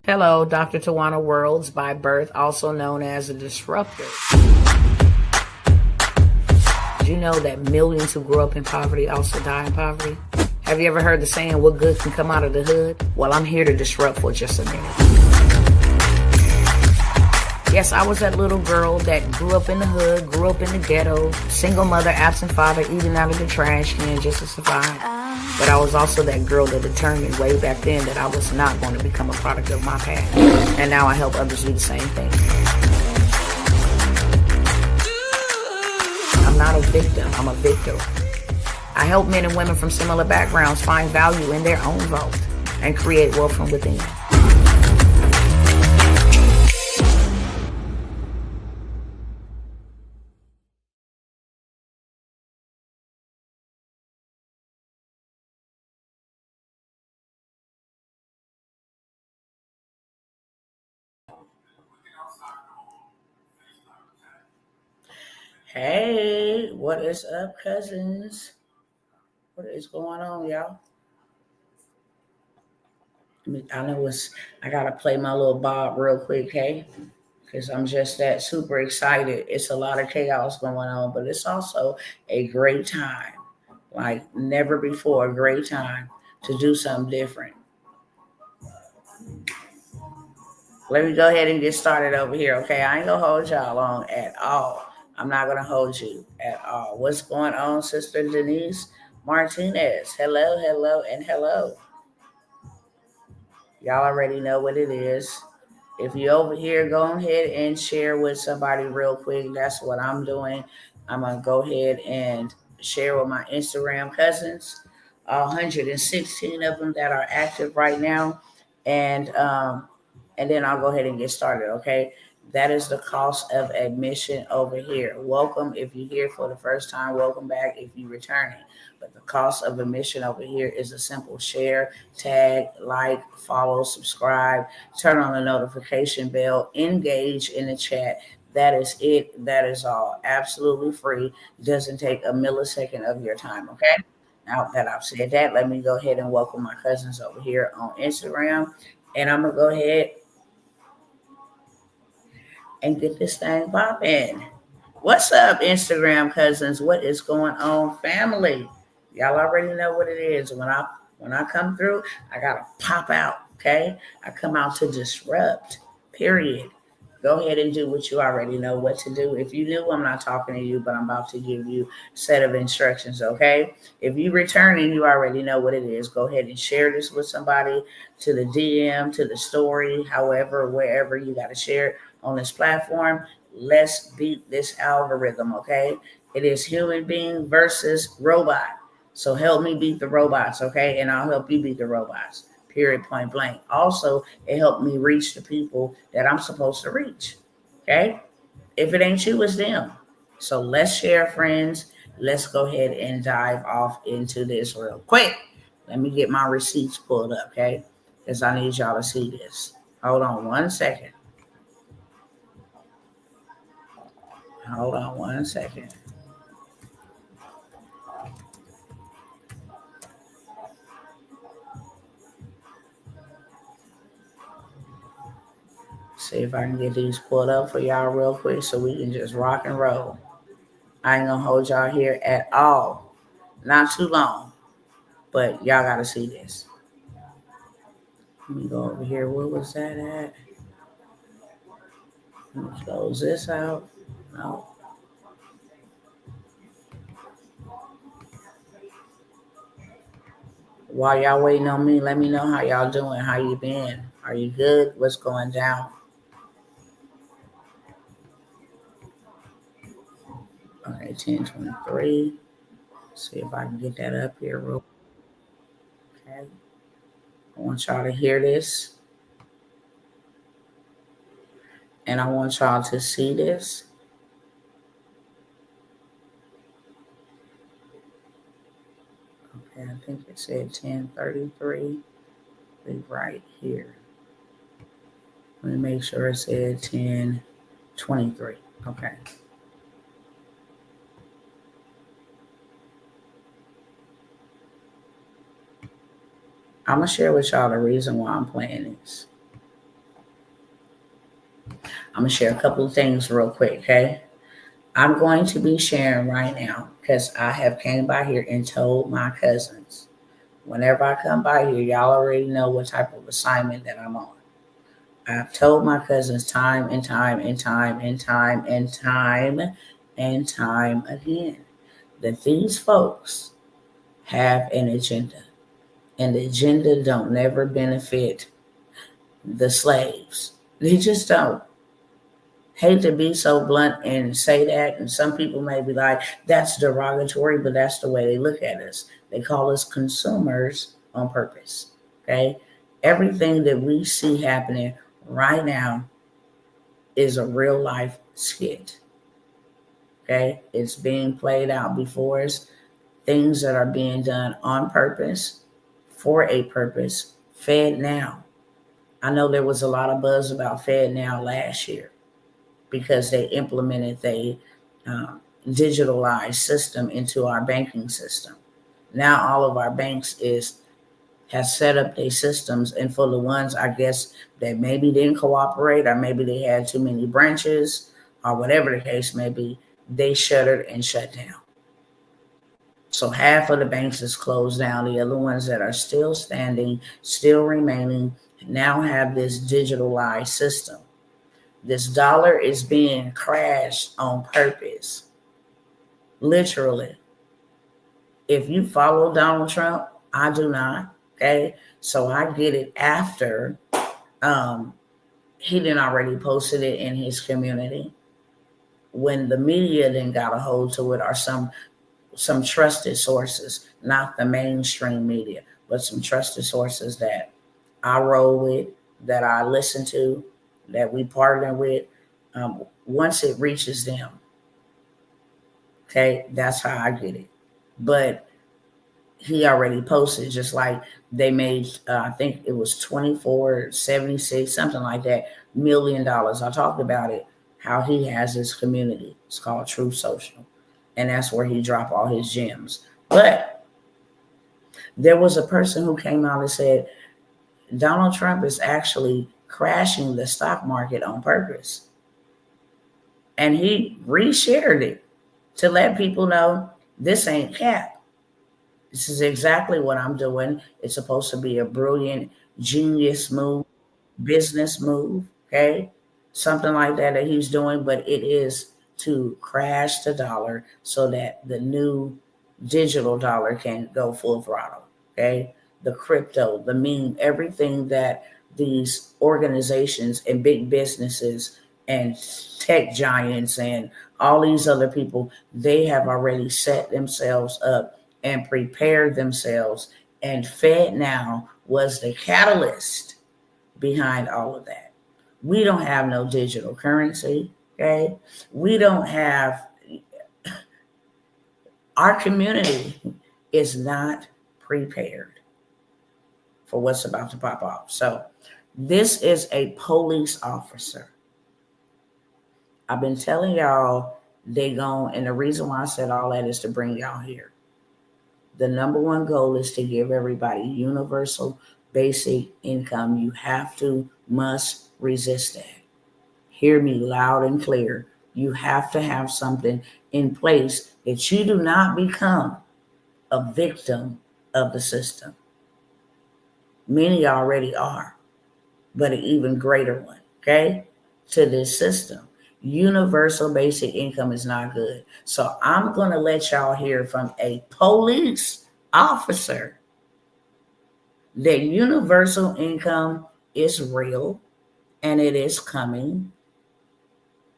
Hello, Dr. Tawana Worlds, by birth also known as a disruptor. Did you know that millions who grew up in poverty also die in poverty? Have you ever heard the saying, what good can come out of the hood? Well, I'm here to disrupt for just a minute. Yes, I was that little girl that grew up in the hood, grew up in the ghetto, single mother, absent father, eating out of the trash can just to survive. But I was also that girl that determined way back then that I was not going to become a product of my past. And now I help others do the same thing. I'm not a victim, I'm a victor. I help men and women from similar backgrounds find value in their own vault and create wealth from within. Hey, what is up, cousins? What is going on, y'all? I gotta play my little Bob real quick, hey? Because I'm just that super excited. It's a lot of chaos going on, but it's also a great time. Like never before, a great time to do something different. Let me go ahead and get started over here, okay? I ain't gonna hold y'all long at all. I'm not gonna hold you at all. What's going on, Sister Denise Martinez? Hello, hello, and hello. Y'all already know what it is. If you're over here, go ahead and share with somebody real quick. That's what I'm doing. I'm gonna go ahead and share with my Instagram cousins, 116 of them that are active right now, and then I'll go ahead and get started. Okay, that is the cost of admission over here. Welcome if you're here for the first time. Welcome back if you're returning. But the cost of admission over here is a simple share, tag, like, follow, subscribe, turn on the notification bell, engage in the chat. That is it. That is all. Absolutely free. Doesn't take a millisecond of your time. Okay. Now that I've said that, let me go ahead and welcome my cousins over here on Instagram. And I'm going to go ahead and get this thing popping. What's up, Instagram cousins? What is going on, family? Y'all already know what it is. When I come through, I gotta pop out. Okay, I come out to disrupt. Period. Go ahead and do what you already know what to do. If you knew, I'm not talking to you, but I'm about to give you a set of instructions. Okay. If you return and you already know what it is, go ahead and share this with somebody, to the DM, to the story, however, wherever you got to share it on this platform. Let's beat this algorithm, okay? It is human being versus robot. So help me beat the robots, okay? And I'll help you beat the robots, period, point blank. Also, it helped me reach the people that I'm supposed to reach, okay? If it ain't you, it's them. So let's share, friends. Let's go ahead and dive off into this real quick. Let me get my receipts pulled up, okay? Because I need y'all to see this. Hold on one second. Hold on one second. See if I can get these pulled up for y'all real quick so we can just rock and roll. I ain't gonna hold y'all here at all. Not too long, but y'all gotta see this. Let me go over here. Where was that at? Let me close this out. No. While y'all waiting on me, let me know how y'all doing. How you been? Are you good? What's going down? Okay, 10:23. See if I can get that up here real quick. Okay. I want y'all to hear this. And I want y'all to see this. Okay, I think it said 10:33. Right here. Let me make sure it said 10:23. Okay. I'm going to share with y'all the reason why I'm playing this. I'm going to share a couple of things real quick, okay? I'm going to be sharing right now because I have came by here and told my cousins, whenever I come by here, y'all already know what type of assignment that I'm on. I've told my cousins time and time and time and time and time and time again that these folks have an agenda, and the agenda don't never benefit the slaves. They just don't. Hate to be so blunt and say that, and some people may be like, that's derogatory, but that's the way they look at us. They call us consumers on purpose. Okay? Everything that we see happening right now is a real life skit. Okay? It's being played out before us. Things that are being done on purpose, for a purpose, Fed Now. I know there was a lot of buzz about Fed Now last year because they implemented the digitalized system into our banking system. Now all of our banks has set up their systems, and for the ones I guess that maybe didn't cooperate, or maybe they had too many branches, or whatever the case may be, they shuttered and shut down. So half of the banks is closed down. The other ones that are still standing, still remaining, now have this digitalized system. This dollar is being crashed on purpose. Literally. If you follow Donald Trump, I do not. Okay. So I get it after he didn't already posted it in his community. When the media then got a hold to it, or some trusted sources, not the mainstream media, but some trusted sources that I roll with, that I listen to, that we partner with. Once it reaches them, okay, that's how I get it. But he already posted, just like they made, I think it was 24.76, something like that, $1 million. I talked about it, how he has his community. It's called True Social. And that's where he dropped all his gems. But there was a person who came out and said, Donald Trump is actually crashing the stock market on purpose. And he reshared it to let people know this ain't cap. This is exactly what I'm doing. It's supposed to be a brilliant, genius move, business move, okay? Something like that he's doing, but it is to crash the dollar so that the new digital dollar can go full throttle, okay? The crypto, the meme, everything that these organizations and big businesses and tech giants and all these other people, they have already set themselves up and prepared themselves, and Fed Now was the catalyst behind all of that. We don't have no digital currency, okay? We don't have, our community is not prepared for what's about to pop off. So this is a police officer. I've been telling y'all they gone, and the reason why I said all that is to bring y'all here. The number one goal is to give everybody universal basic income. You must resist that. Hear me loud and clear. You have to have something in place that you do not become a victim of the system. Many already are, but an even greater one, okay, to this system. Universal basic income is not good. So I'm going to let y'all hear from a police officer that universal income is real and it is coming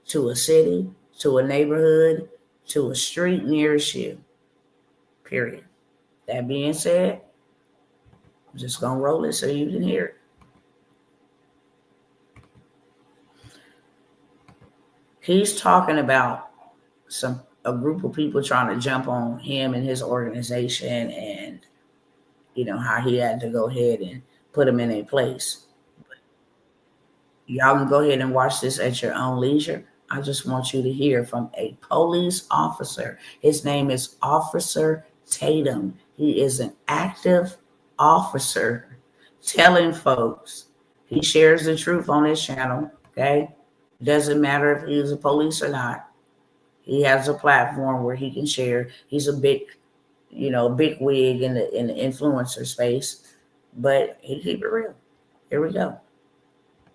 to a city, to a neighborhood, to a street nearest you. Period. That being said, I'm just going to roll it so you can hear it. He's talking about a group of people trying to jump on him and his organization, and how he had to go ahead and put them in a place. Y'all can go ahead and watch this at your own leisure. I just want you to hear from a police officer. His name is Officer Tatum. He is an active officer telling folks. He shares the truth on his channel, okay? Doesn't matter if he's a police or not. He has a platform where he can share. He's a big, big wig in the influencer space, but he keep it real. Here we go.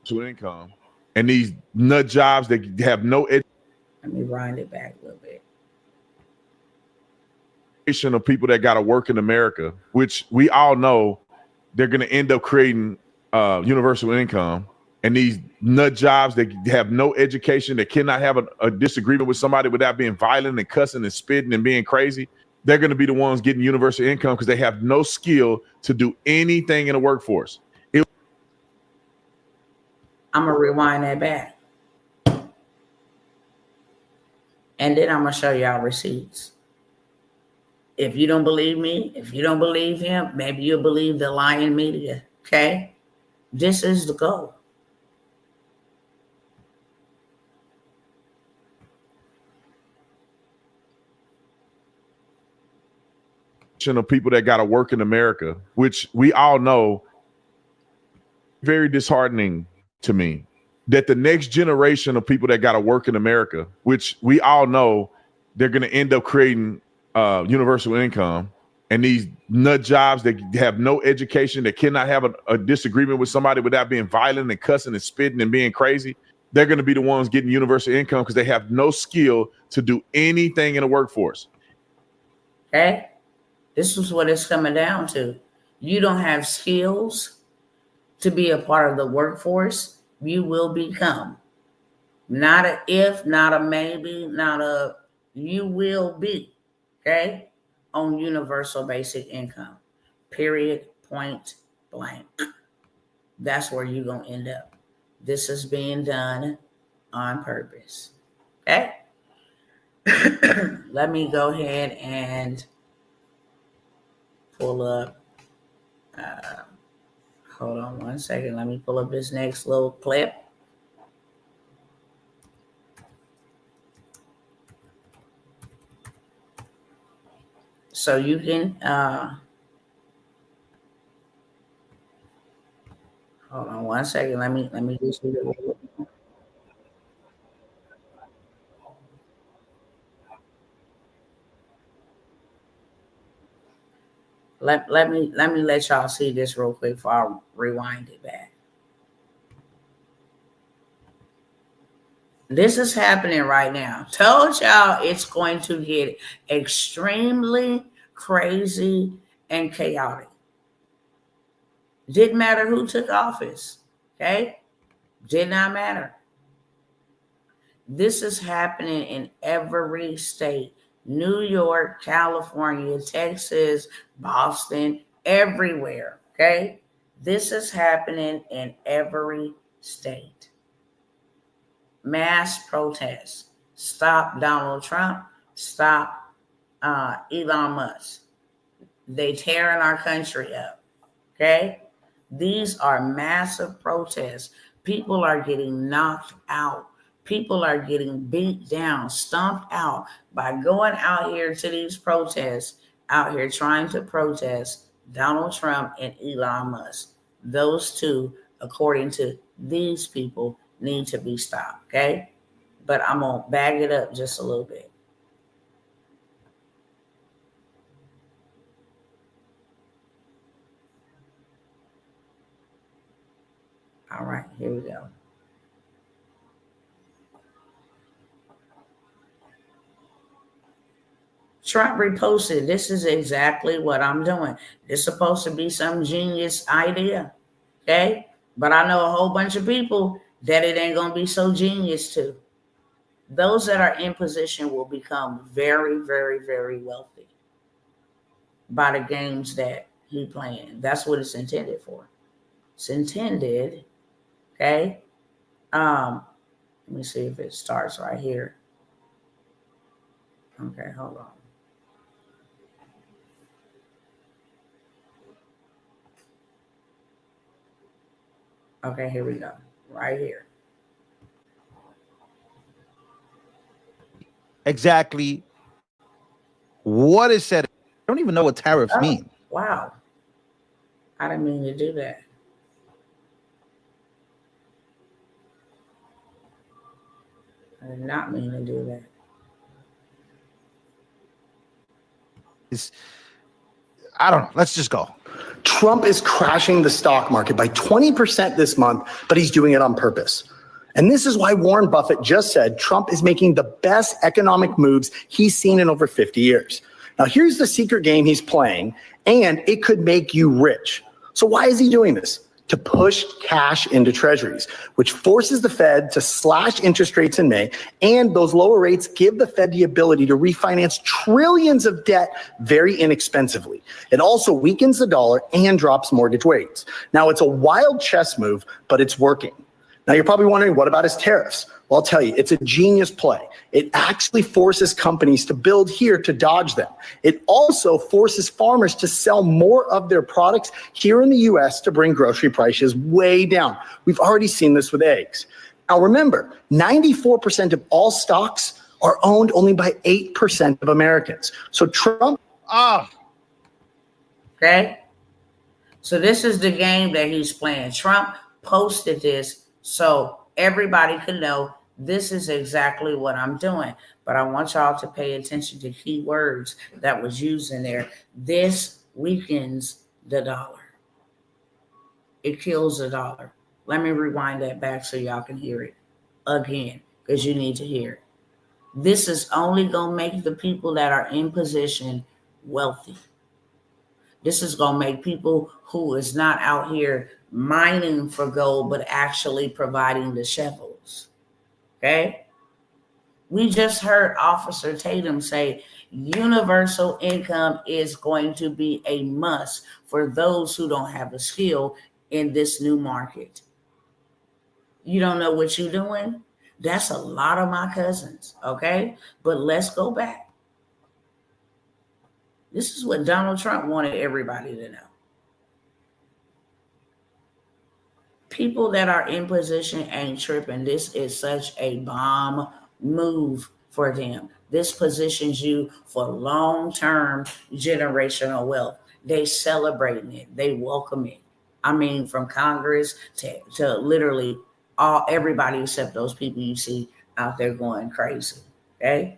To income and these nut jobs that have no education. Let me wind it back a little bit. Of people that got to work in America, which we all know they're going to end up creating universal income, and these nut jobs that have no education, that cannot have a disagreement with somebody without being violent and cussing and spitting and being crazy, they're going to be the ones getting universal income because they have no skill to do anything in the workforce. I'm going to rewind that back. And then I'm going to show y'all receipts. If you don't believe me, if you don't believe him, maybe you'll believe the lying media, okay? This is the goal. Of people that got to work in America, which we all know, very disheartening to me, that the next generation of people that got to work in America, which we all know they're going to end up creating universal income, and these nut jobs that have no education, that cannot have a disagreement with somebody without being violent and cussing and spitting and being crazy, they're going to be the ones getting universal income because they have no skill to do anything in the workforce. Okay? This is what it's coming down to. You don't have skills to be a part of the workforce, you will become. Not a if, not a maybe, not a, you will be, okay, on universal basic income. Period, point blank. That's where you're going to end up. This is being done on purpose, okay? Let me go ahead and pull up. Hold on one second. Let me pull up this next little clip. So you can hold on one second. Let me just let me let y'all see this real quick before I rewind it back. This is happening right now. Told y'all it's going to get extremely crazy and chaotic. Didn't matter who took office, okay? Did not matter. This is happening in every state. New York, California, Texas, Boston, everywhere, okay? This is happening in every state. Mass protests. Stop Donald Trump. Stop Elon Musk. They tearing our country up, okay? These are massive protests. People are getting knocked out. People are getting beat down, stomped out by going out here to these protests, out here trying to protest Donald Trump and Elon Musk. Those two, according to these people, need to be stopped, okay? But I'm going to bag it up just a little bit. All right, here we go. Trump reposted, this is exactly what I'm doing. This is supposed to be some genius idea, okay? But I know a whole bunch of people that it ain't going to be so genius to. Those that are in position will become very, very, very wealthy by the games that he playing. That's what it's intended for. It's intended, okay? Let me see if it starts right here. Okay, hold on. Okay, here we go. Right here. Exactly what is said. I don't even know what tariffs mean. Wow. I didn't mean to do that. I did not mean to do that. I don't know. Let's just go. Trump is crashing the stock market by 20% this month, but he's doing it on purpose. And this is why Warren Buffett just said Trump is making the best economic moves he's seen in over 50 years. Now, here's the secret game he's playing, and it could make you rich. So why is he doing this? To push cash into treasuries, which forces the Fed to slash interest rates in May, and those lower rates give the Fed the ability to refinance trillions of debt very inexpensively. It also weakens the dollar and drops mortgage rates. Now, it's a wild chess move, but it's working. Now, you're probably wondering, what about his tariffs? Well, I'll tell you, it's a genius play. It actually forces companies to build here to dodge them. It also forces farmers to sell more of their products here in the US to bring grocery prices way down. We've already seen this with eggs. Now, remember, 94% of all stocks are owned only by 8% of Americans. So Trump... Okay? So this is the game that he's playing. Trump posted this so everybody could know this is exactly what I'm doing. But I want y'all to pay attention to key words that was used in there. This weakens the dollar. It kills the dollar. Let me rewind that back so y'all can hear it again, because you need to hear it. This is only going to make the people that are in position wealthy. This is going to make people who is not out here mining for gold, but actually providing the shovels. Okay? We just heard Officer Tatum say universal income is going to be a must for those who don't have a skill in this new market. You don't know what you're doing? That's a lot of my cousins, okay? But let's go back. This is what Donald Trump wanted everybody to know. People that are in position ain't tripping. This is such a bomb move for them. This positions you for long-term generational wealth. They celebrating it. They welcome it. I mean, from Congress to literally everybody except those people you see out there going crazy. Okay?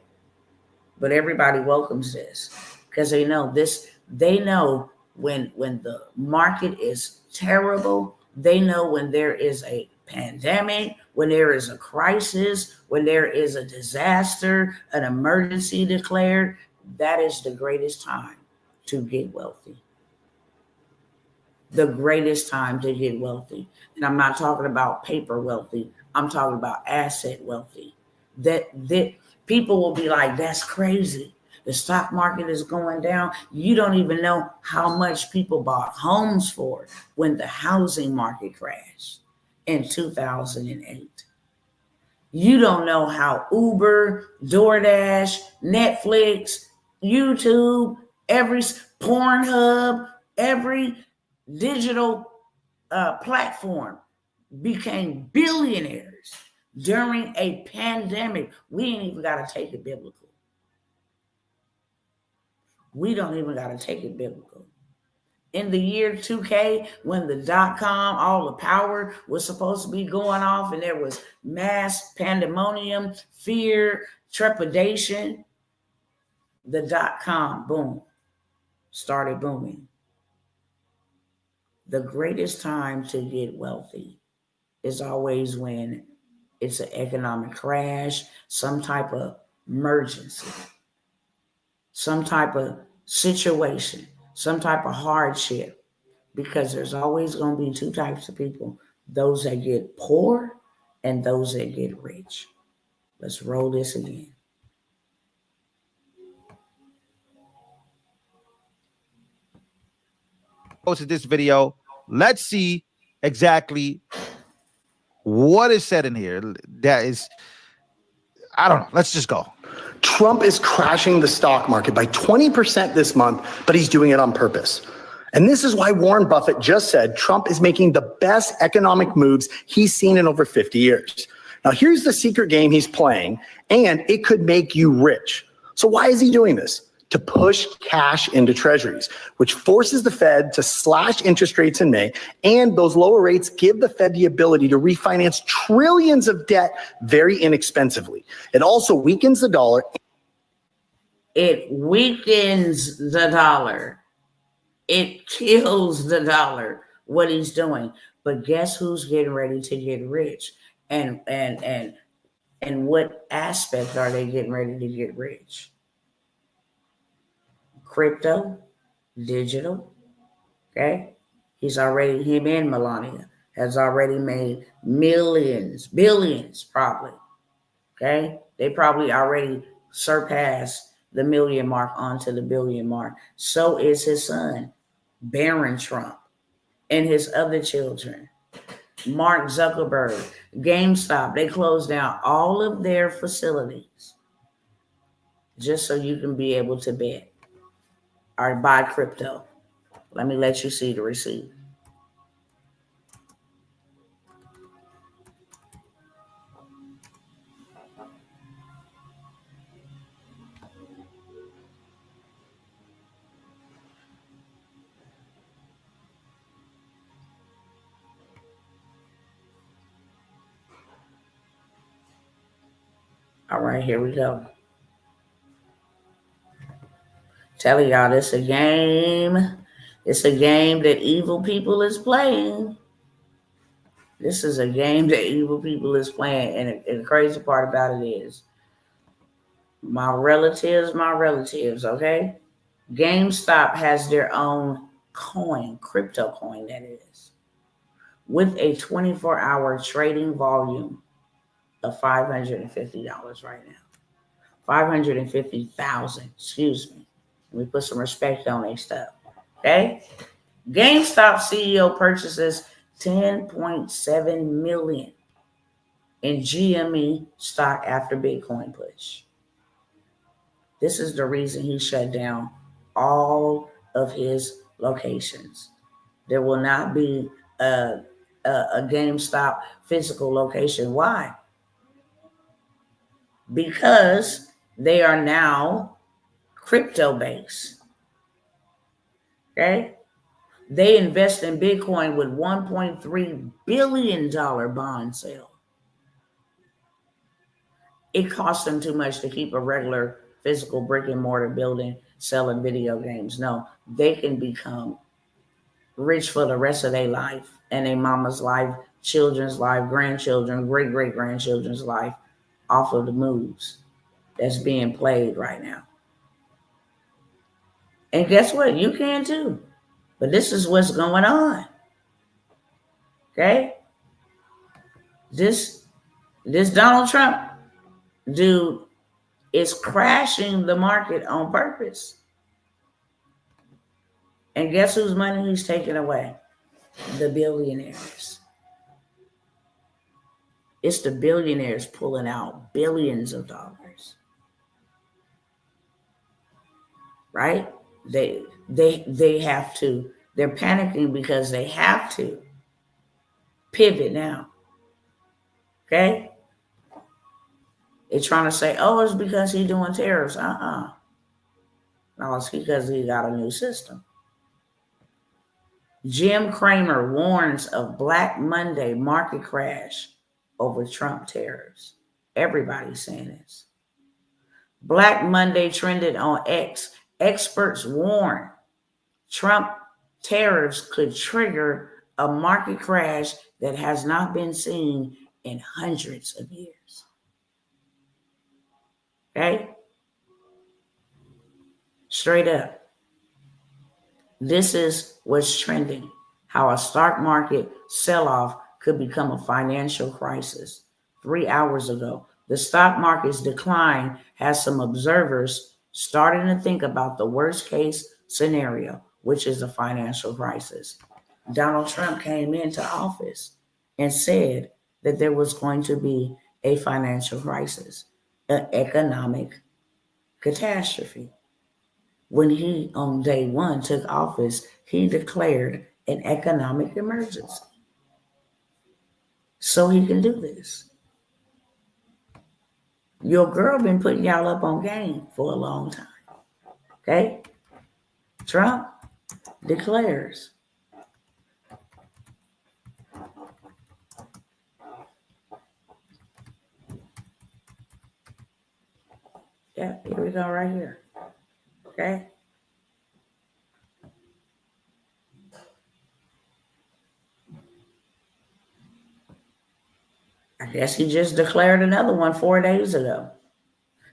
But everybody welcomes this because they know this. They know when the market is terrible. They know when there is a pandemic, when there is a crisis, when there is a disaster, an emergency declared. That is the greatest time to get wealthy. The greatest time to get wealthy. And I'm not talking about paper wealthy. I'm talking about asset wealthy. That people will be like, that's crazy. The stock market is going down. You don't even know how much people bought homes for when the housing market crashed in 2008. You don't know how Uber, DoorDash, Netflix, YouTube, every Pornhub, every digital platform became billionaires during a pandemic. We ain't even got to take it biblical. We don't even got to take it biblical. In the year 2K, when the .com, all the power was supposed to be going off and there was mass pandemonium, fear, trepidation, the .com, boom, started booming. The greatest time to get wealthy is always when it's an economic crash, some type of emergency, some type of situation, some type of hardship, because there's always going to be two types of people, those that get poor and those that get rich. Let's roll this again. Posted this video. Let's see exactly what is said in here. That is, I don't know. Let's just go. Trump is crashing the stock market by 20% this month, but he's doing it on purpose. And this is why Warren Buffett just said Trump is making the best economic moves he's seen in over 50 years. Now, here's the secret game he's playing, and it could make you rich. So why is he doing this? to push cash into treasuries, which forces the Fed to slash interest rates in May. And those lower rates give the Fed the ability to refinance trillions of debt very inexpensively. It also weakens the dollar. It weakens the dollar. It kills the dollar, what he's doing. But guess who's getting ready to get rich? And what aspect are they getting ready to get rich? Crypto, digital, okay? Him and Melania has already made millions, billions probably, okay? They probably already surpassed the million mark onto the billion mark. So is his son, Barron Trump, and his other children. Mark Zuckerberg, GameStop, they closed down all of their facilities just so you can be able to bet or buy crypto. Let me let you see the receipt. All right, here we go. Telling y'all this a game. It's a game that evil people is playing. This is a game that evil people is playing. And the crazy part about it is my relatives, okay? GameStop has their own coin, crypto coin that is, with a 24-hour trading volume of $550 right now. 550,000, excuse me. Let me put some respect on their stuff, okay? GameStop CEO purchases $10.7 million in GME stock after Bitcoin push. This is the reason he shut down all of his locations. There will not be a GameStop physical location. Why? Because they are now crypto based. Okay? They invest in Bitcoin with $1.3 billion bond sale. It costs them too much to keep a regular physical brick and mortar building selling video games. No, they can become rich for the rest of their life and their mama's life, children's life, grandchildren, great-great-grandchildren's life off of the moves that's being played right now. And guess what? You can too. But this is what's going on. Okay? This Donald Trump dude is crashing the market on purpose. And guess whose money he's taking away? The billionaires. It's the billionaires pulling out billions of dollars. Right? They have to. They're panicking because they have to pivot now. Okay? They're trying to say, oh, it's because he's doing tariffs. No, it's because he got a new system. Jim Cramer warns of Black Monday market crash over Trump tariffs. Everybody's saying this. Black Monday trended on X. Experts warn Trump tariffs could trigger a market crash that has not been seen in hundreds of years. Okay? Straight up. This is what's trending. How a stock market sell-off could become a financial crisis. 3 hours ago, the stock market's decline has some observers starting to think about the worst case scenario, which is a financial crisis. Donald Trump came into office and said that there was going to be a financial crisis, an economic catastrophe. When he, on day one, took office, he declared an economic emergency. So he can do this. Your girl been putting y'all up on game for a long time. Okay? Trump declares yeah, here we go right here. Okay? I guess he just declared another one 4 days ago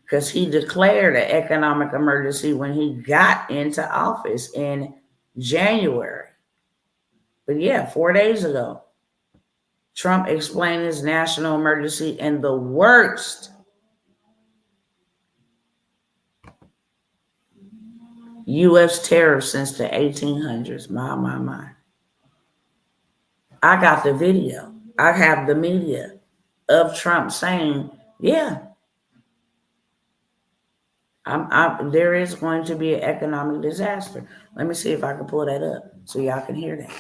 because he declared an economic emergency when he got into office in January. But yeah, 4 days ago, Trump explained his national emergency and the worst U.S. tariff since the 1800s. My. I got the video. I have the media of Trump saying, yeah, there is going to be an economic disaster. Let me see if I can pull that up so y'all can hear that.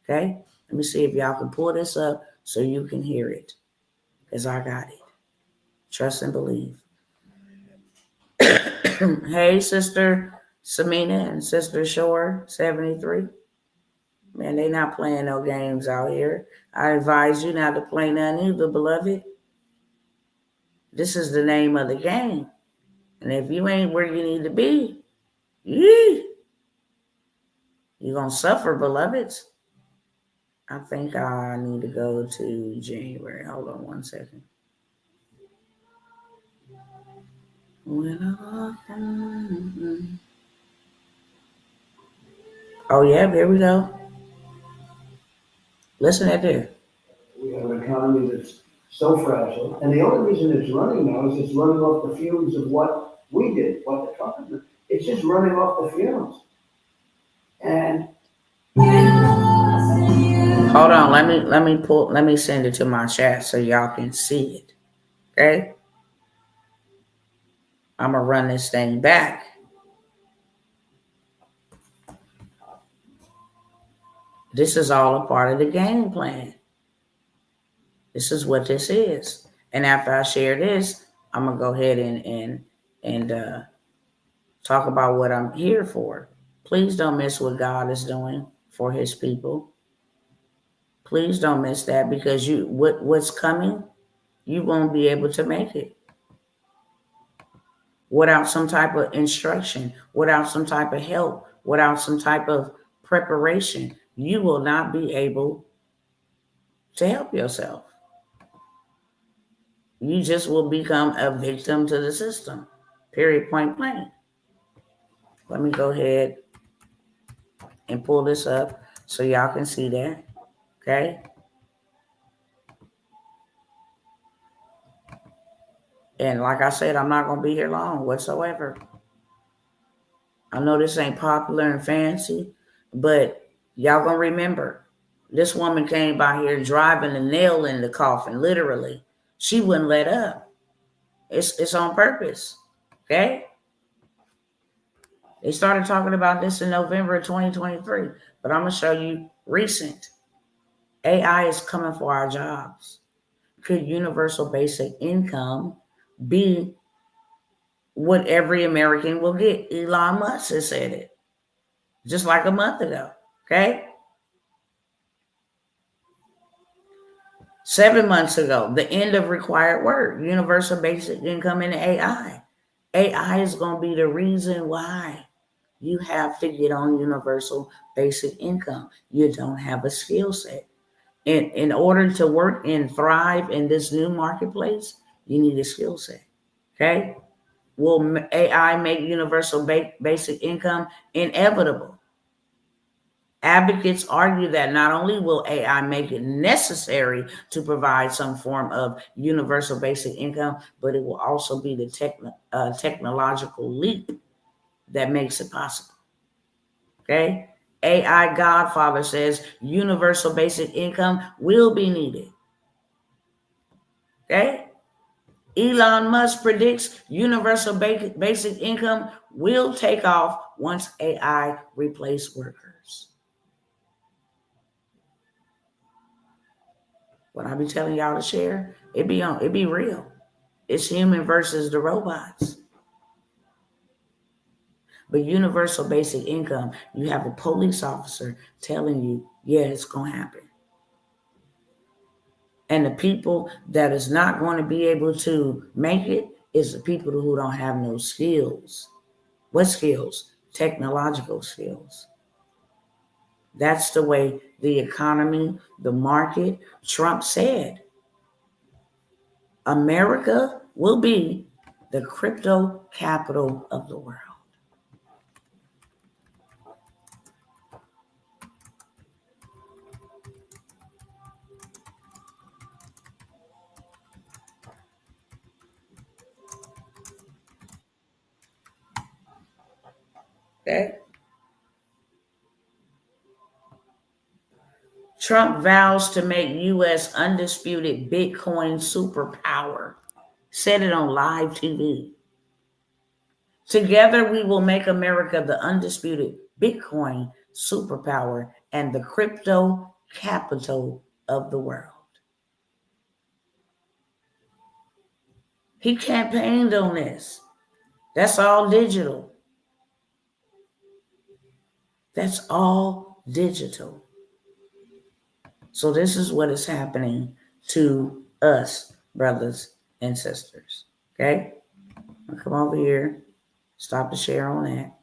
Okay? Let me see if y'all can pull this up so you can hear it. Because I got it. Trust and believe. Hey, Sister Samina and Sister Shore 73. Man, they not playing no games out here. I advise you not to play none either, beloved. This is the name of the game. And if you ain't where you need to be, you're going to suffer, beloveds. I think I need to go to January. Hold on one second. Oh, yeah, here we go. Listen at this. We have an economy that's so fragile, and the only reason it's running now is it's running off the fumes of what we did, what the Trump did. It's just running off the fumes. And hold on, let me send it to my chat so y'all can see it. Okay? I'm gonna run this thing back. This is all a part of the game plan. This is what this is. And after I share this, I'm gonna go ahead and talk about what I'm here for. Please don't miss what God is doing for his people. Please don't miss that, because what's coming, you won't be able to make it without some type of instruction, without some type of help, without some type of preparation. You will not be able to help yourself. You just will become a victim to the system. Period, point blank. Let me go ahead and pull this up so y'all can see that. Okay? And like I said, I'm not going to be here long whatsoever. I know this ain't popular and fancy, but y'all going to remember, this woman came by here driving a nail in the coffin, literally. She wouldn't let up. It's on purpose. Okay? They started talking about this in November of 2023, but I'm going to show you recent. AI is coming for our jobs. Could universal basic income be what every American will get? Elon Musk has said it just like a month ago. Okay? 7 months ago, the end of required work, universal basic income in AI. AI is going to be the reason why you have to get on universal basic income. You don't have a skill set. In order to work and thrive in this new marketplace, you need a skill set. Okay? Will AI make universal basic income inevitable? Advocates argue that not only will AI make it necessary to provide some form of universal basic income, but it will also be the technological leap that makes it possible. Okay? AI Godfather says universal basic income will be needed. Okay? Elon Musk predicts universal basic income will take off once AI replaces workers. What I be telling y'all to share, it be real. It's human versus the robots. But universal basic income, you have a police officer telling you, yeah, it's going to happen. And the people that is not going to be able to make it is the people who don't have no skills. What skills? Technological skills. That's the way the economy, the market, Trump said, America will be the crypto capital of the world. Okay? Trump vows to make U.S. undisputed Bitcoin superpower. Said it on live TV. Together, we will make America the undisputed Bitcoin superpower and the crypto capital of the world. He campaigned on this. That's all digital. That's all digital. So this is what is happening to us, brothers and sisters. Okay? I'll come over here. Stop the share on that.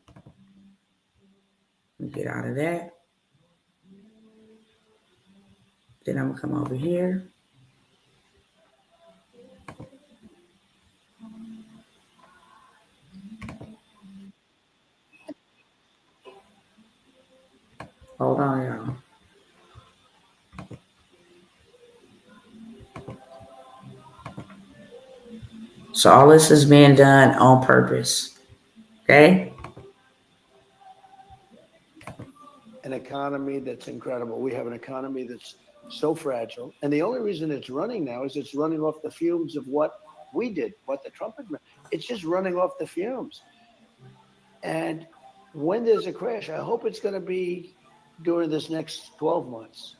Get out of that. Then I'm going to come over here. Hold on, y'all. So all this is being done on purpose. Okay? An economy that's incredible. We have an economy that's so fragile. And the only reason it's running now is it's running off the fumes of what we did, what the Trump administration. It's just running off the fumes. And when there's a crash, I hope it's going to be during this next 12 months,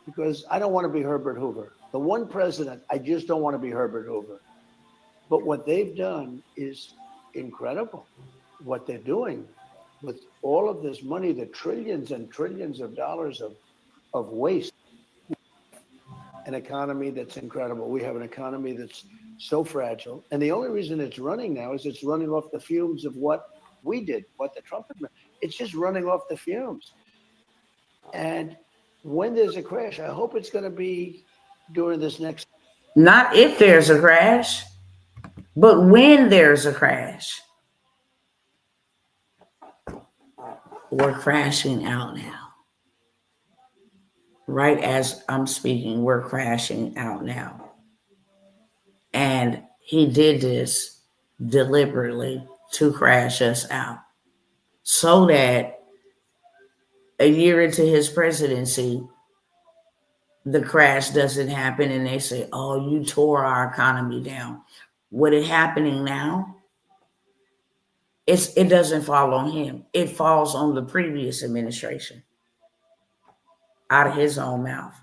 because I don't want to be Herbert Hoover. The one president, I just don't want to be Herbert Hoover. But what they've done is incredible. What they're doing with all of this money, the trillions and trillions of dollars of waste. An economy that's incredible. We have an economy that's so fragile. And the only reason it's running now is it's running off the fumes of what we did, what the Trump administration. It's just running off the fumes. And when there's a crash, I hope it's going to be during this next. Not if there's a crash, but when there's a crash. We're crashing out now. Right as I'm speaking, we're crashing out now. And he did this deliberately to crash us out so that a year into his presidency, the crash doesn't happen and they say, oh, you tore our economy down. What is happening now, it doesn't fall on him. It falls on the previous administration out of his own mouth.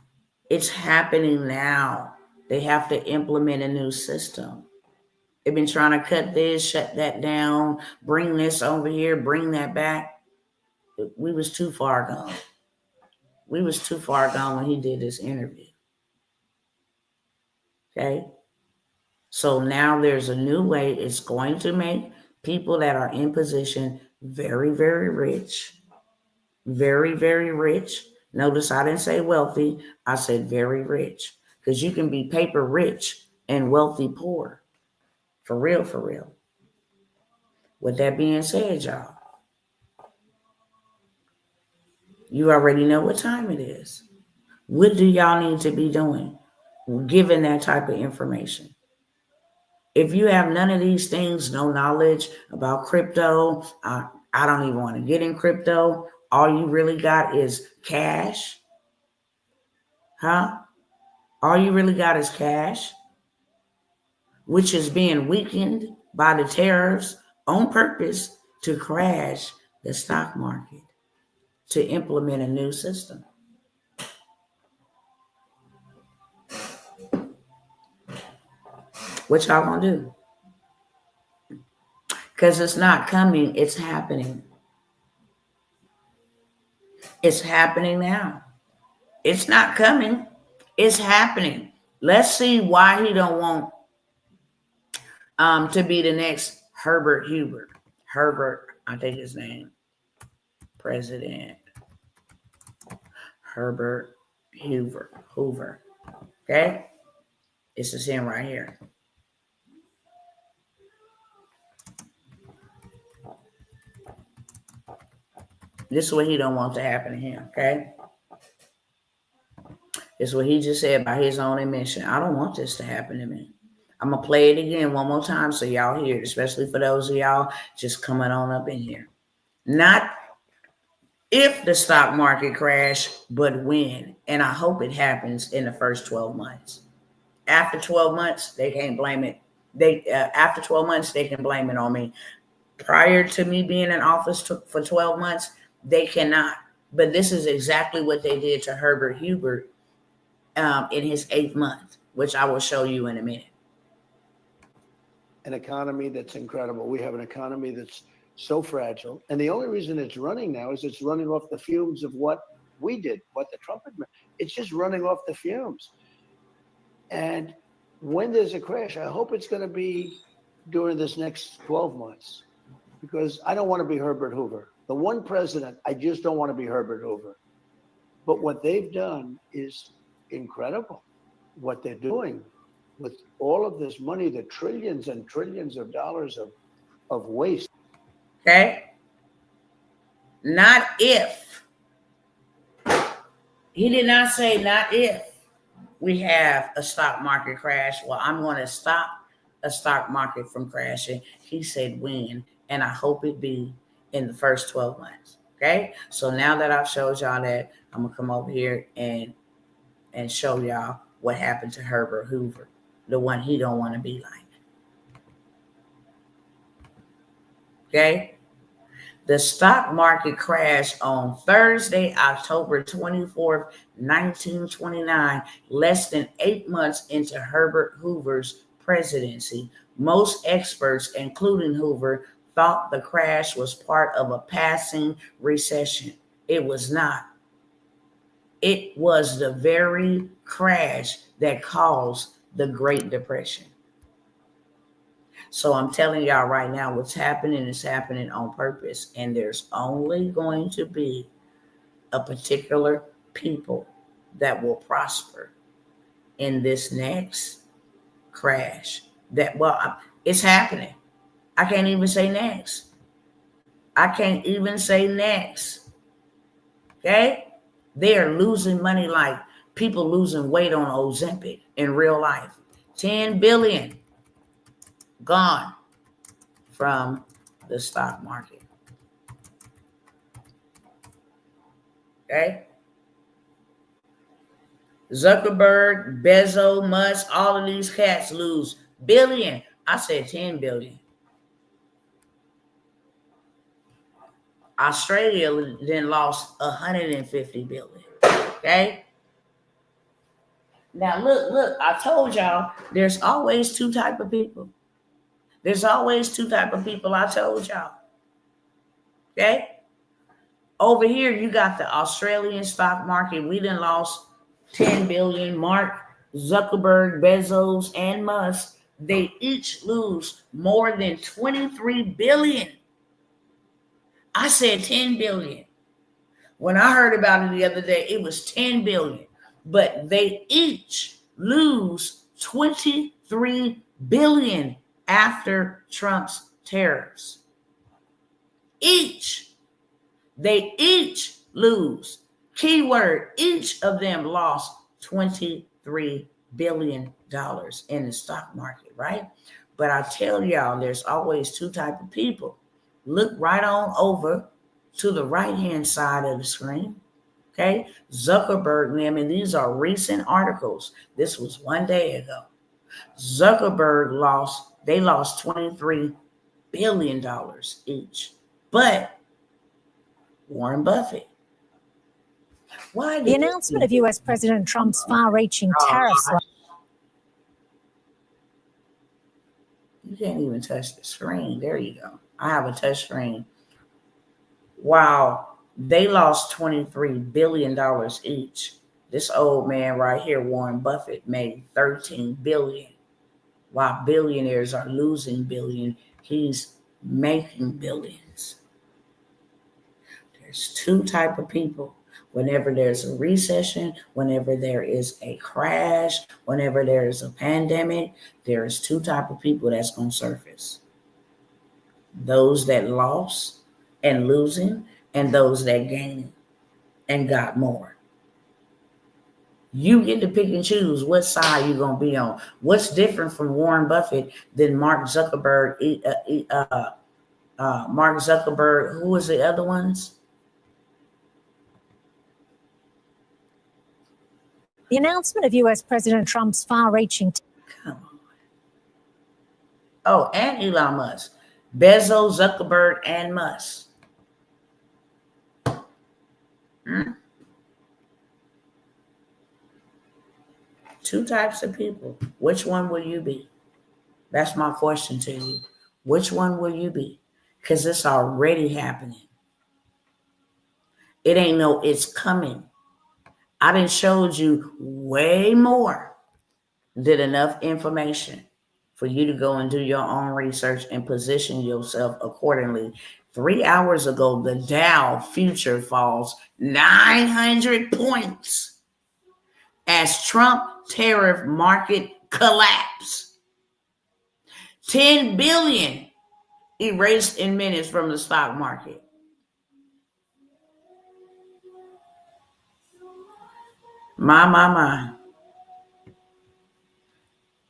It's happening now. They have to implement a new system. They've been trying to cut this, shut that down, bring this over here, bring that back. We was too far gone. We was too far gone when he did this interview. Okay? So now there's a new way. It's going to make people that are in position very, very rich. Very, very rich. Notice I didn't say wealthy. I said very rich. Because you can be paper rich and wealthy poor. For real, for real. With that being said, y'all, you already know what time it is. What do y'all need to be doing given that type of information? If you have none of these things, no knowledge about crypto, I don't even want to get in crypto. All you really got is cash. Huh? All you really got is cash, which is being weakened by the tariffs on purpose to crash the stock market, to implement a new system. What y'all gonna do? Because it's not coming, it's happening. It's happening now. It's not coming, it's happening. Let's see why he don't want to be the next Herbert Hoover. Herbert, I think his name. President Herbert Hoover. Okay? This is him right here. This is what he don't want to happen to him, okay? This is what he just said by his own admission. I don't want this to happen to me. I'm going to play it again one more time so y'all hear it, especially for those of y'all just coming on up in here. Not if the stock market crash, but when. And I hope it happens in the first 12 months. After 12 months, they can't blame it. After 12 months, they can blame it on me. Prior to me being in office for 12 months, they cannot. But this is exactly what they did to Herbert Hoover in his 8th month, which I will show you in a minute. An economy that's incredible. We have an economy that's so fragile. And the only reason it's running now is it's running off the fumes of what we did, what the Trump administration. It's just running off the fumes. And when there's a crash, I hope it's going to be during this next 12 months, because I don't want to be Herbert Hoover. The one president, I just don't want to be Herbert Hoover. But what they've done is incredible. What they're doing with all of this money, the trillions and trillions of dollars of waste. Okay? Not if. He did not say not if we have a stock market crash. Well, I'm going to stop a stock market from crashing. He said when, and I hope it be in the first 12 months. Okay? So now that I've showed y'all that, I'm going to come over here and show y'all what happened to Herbert Hoover, the one he don't want to be like. Okay? The stock market crashed on Thursday, October 24th, 1929, less than 8 months into Herbert Hoover's presidency. Most experts, including Hoover, thought the crash was part of a passing recession. It was not. It was the very crash that caused the Great Depression. So I'm telling y'all right now, what's happening is happening on purpose. And there's only going to be a particular people that will prosper in this next crash. It's happening. I can't even say next. I can't even say next. Okay? They are losing money like people losing weight on Ozempic in real life. 10 billion gone from the stock market. Okay? Zuckerberg, Bezos, Musk, all of these cats lose billion. I said 10 billion. Australia then lost 150 billion. Okay? Now look, I told y'all there's always two type of people. There's always two type of people, I told y'all. Okay? Over here, you got the Australian stock market. We done lost 10 billion. Mark Zuckerberg, Bezos, and Musk, they each lose more than 23 billion. I said 10 billion. When I heard about it the other day, it was 10 billion. But they each lose 23 billion after Trump's tariffs. They each lose. Keyword, each of them lost $23 billion in the stock market, right? But I tell y'all, there's always two types of people. Look right on over to the right-hand side of the screen. Okay, Zuckerberg, and these are recent articles. This was 1 day ago. Zuckerberg lost $23 billion each. But Warren Buffett. The announcement of US President Trump's far-reaching tariffs. You can't even touch the screen. There you go. I have a touch screen. Wow, they lost $23 billion each. This old man right here, Warren Buffett, made $13 billion. While billionaires are losing billion, he's making billions. There's two type of people. Whenever there's a recession, whenever there is a crash, whenever there is a pandemic, there's two type of people that's going to surface. Those that lost and losing, and those that gained and got more. You get to pick and choose what side you're going to be on. What's different from Warren Buffett than Mark Zuckerberg? Mark Zuckerberg, who was the other ones? The announcement of US President Trump's far-reaching... Come on. Oh, and Elon Musk. Bezos, Zuckerberg, and Musk. Two types of people. Which one will you be? That's my question to you. Which one will you be? Because it's already happening. It ain't no, it's coming. I done showed you way more than enough information for you to go and do your own research and position yourself accordingly. 3 hours ago, the Dow future falls 900 points as Trump tariff market collapse. 10 billion erased in minutes from the stock market. My.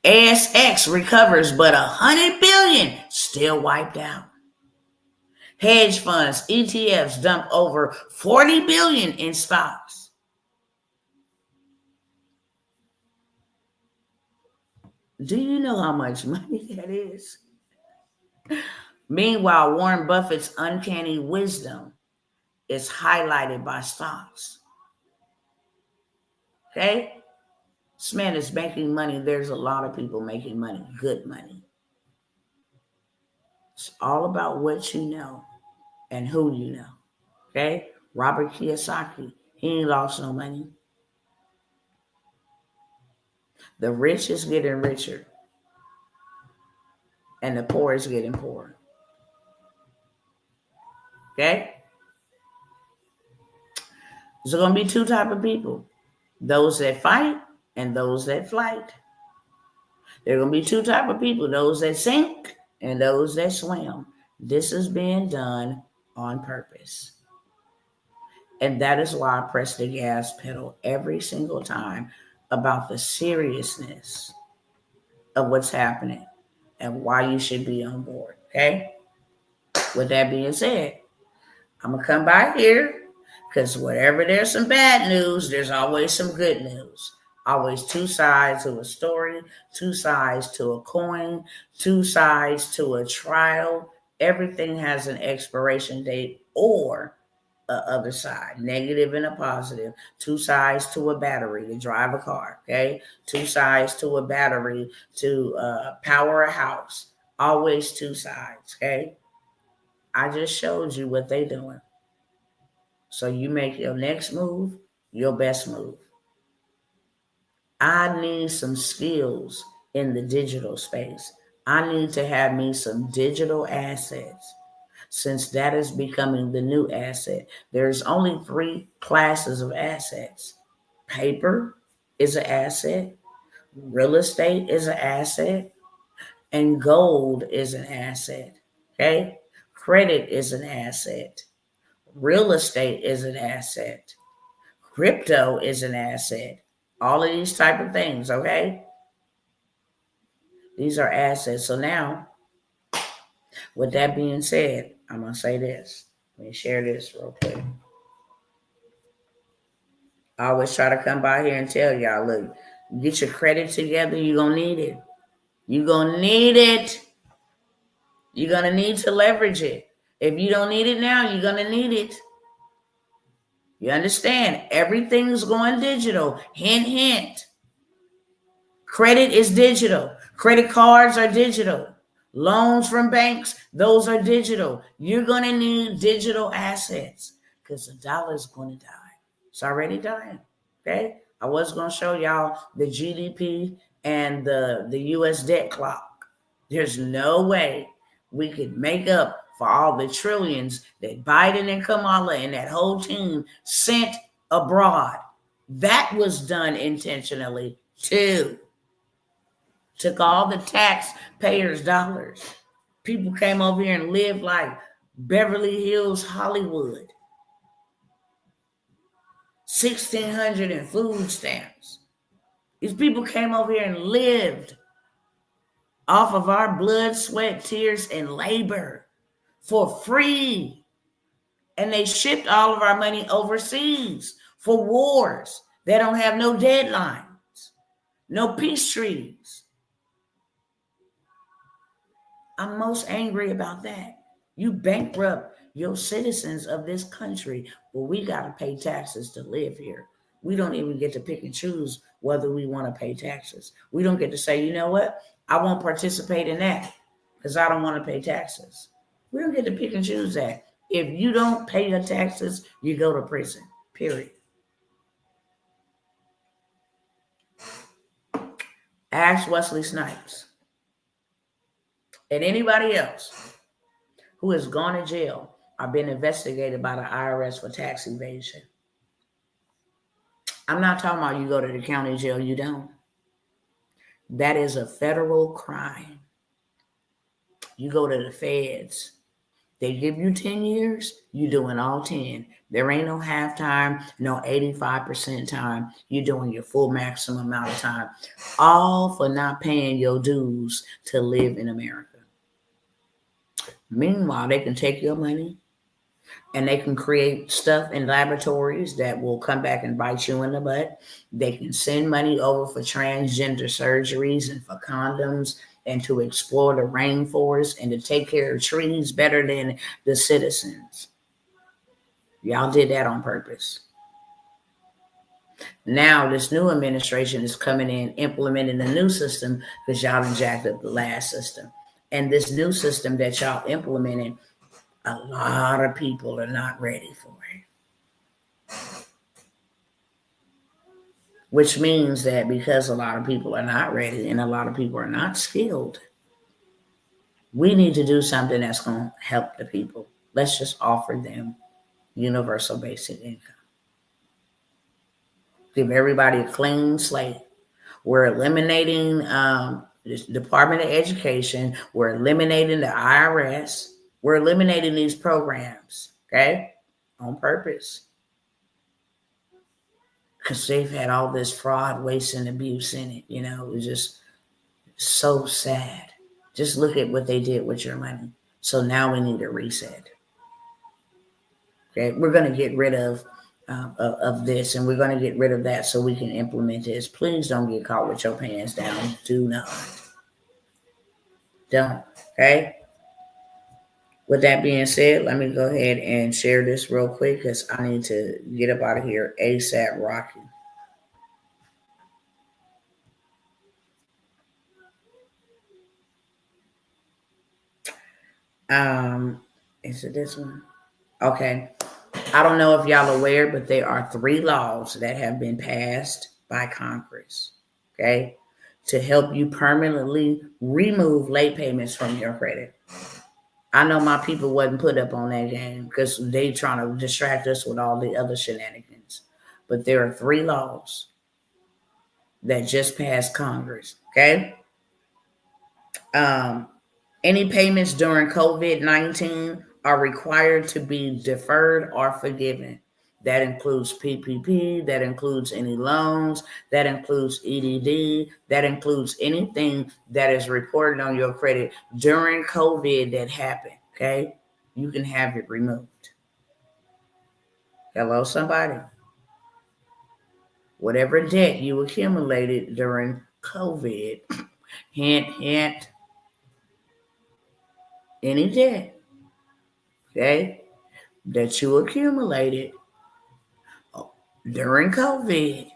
ASX recovers, but 100 billion still wiped out. Hedge funds, ETFs dump over 40 billion in stocks. Do you know how much money that is? Meanwhile, Warren Buffett's uncanny wisdom is highlighted by stocks. Okay? This man is making money. There's a lot of people making money, good money. It's all about what you know and who you know. Okay? Robert Kiyosaki, he ain't lost no money. The rich is getting richer, and the poor is getting poorer. Okay? There's going to be two types of people. Those that fight and those that flight. There are going to be two types of people. Those that sink and those that swim. This is being done on purpose. And that is why I press the gas pedal every single time about the seriousness of what's happening and why you should be on board. Okay? With that being said, I'm going to come by here because wherever there's some bad news, there's always some good news. Always two sides of a story, two sides to a coin, two sides to a trial. Everything has an expiration date or a other side, negative and a positive. Two sides to a battery to drive a car, okay? Two sides to a battery to power a house. Always two sides, okay? I just showed you what they're doing. So you make your next move your best move. I need some skills in the digital space. I need to have me some digital assets, since that is becoming the new asset. There's only 3 classes of assets. Paper is an asset, real estate is an asset, and gold is an asset. Okay? Credit is an asset. Real estate is an asset. Crypto is an asset. All of these type of things, okay? These are assets. So now, with that being said, I'm going to say this. Let me share this real quick. I always try to come by here and tell y'all, look, get your credit together. You're going to need it. You're going to need it. You're going to need to leverage it. If you don't need it now, you're going to need it. You understand? Everything's going digital. Hint, hint. Credit is digital. Credit cards are digital. Loans from banks, those are digital. You're going to need digital assets because the dollar is going to die. It's already dying. Okay. I was going to show y'all the GDP and the US debt clock. There's no way we could make up for all the trillions that Biden and Kamala and that whole team sent abroad. That was done intentionally too. Took all the taxpayers' dollars. People came over here and lived like Beverly Hills, Hollywood. 1,600 in food stamps. These people came over here and lived off of our blood, sweat, tears, and labor for free. And they shipped all of our money overseas for wars. They don't have no deadlines, no peace treaties. I'm most angry about that. You bankrupt your citizens of this country, but we got to pay taxes to live here. We don't even get to pick and choose whether we want to pay taxes. We don't get to say, you know what? I won't participate in that because I don't want to pay taxes. We don't get to pick and choose that. If you don't pay your taxes, you go to prison, period. Ask Wesley Snipes and anybody else who has gone to jail or been investigated by the IRS for tax evasion. I'm not talking about you go to the county jail, you don't. That is a federal crime. You go to the feds. They give you 10 years, you're doing all 10. There ain't no half time, no 85% time. You're doing your full maximum amount of time. All for not paying your dues to live in America. Meanwhile, they can take your money and they can create stuff in laboratories that will come back and bite you in the butt. They can send money over for transgender surgeries and for condoms and to explore the rainforest and to take care of trees better than the citizens. Y'all did that on purpose. Now this new administration is coming in, implementing a new system because y'all done jacked up the last system. And this new system that y'all implemented, a lot of people are not ready for it. Which means that because a lot of people are not ready and a lot of people are not skilled, we need to do something that's going to help the people. Let's just offer them universal basic income. Give everybody a clean slate. We're eliminating the Department of Education. We're eliminating the IRS. We're eliminating these programs, okay, on purpose. Because they've had all this fraud, waste, and abuse in it. You know, it was just so sad. Just look at what they did with your money. So now we need a reset. Okay, we're going to get rid of this, and we're going to get rid of that so we can implement this. Please don't get caught with your pants down. Do not. Don't. Okay? With that being said, let me go ahead and share this real quick because I need to get up out of here ASAP Rocky. Is it this one? Okay. I don't know if y'all are aware, but there are 3 laws that have been passed by Congress, okay, to help you permanently remove late payments from your credit. I know my people wasn't put up on that game because they trying to distract us with all the other shenanigans. But there are 3 laws that just passed Congress, okay? Any payments during COVID-19 are required to be deferred or forgiven. That includes PPP, that includes any loans, that includes EDD, that includes anything that is reported on your credit during COVID that happened, okay? You can have it removed. Hello, somebody. Whatever debt you accumulated during COVID, hint, hint, any debt, okay, that you accumulated during COVID,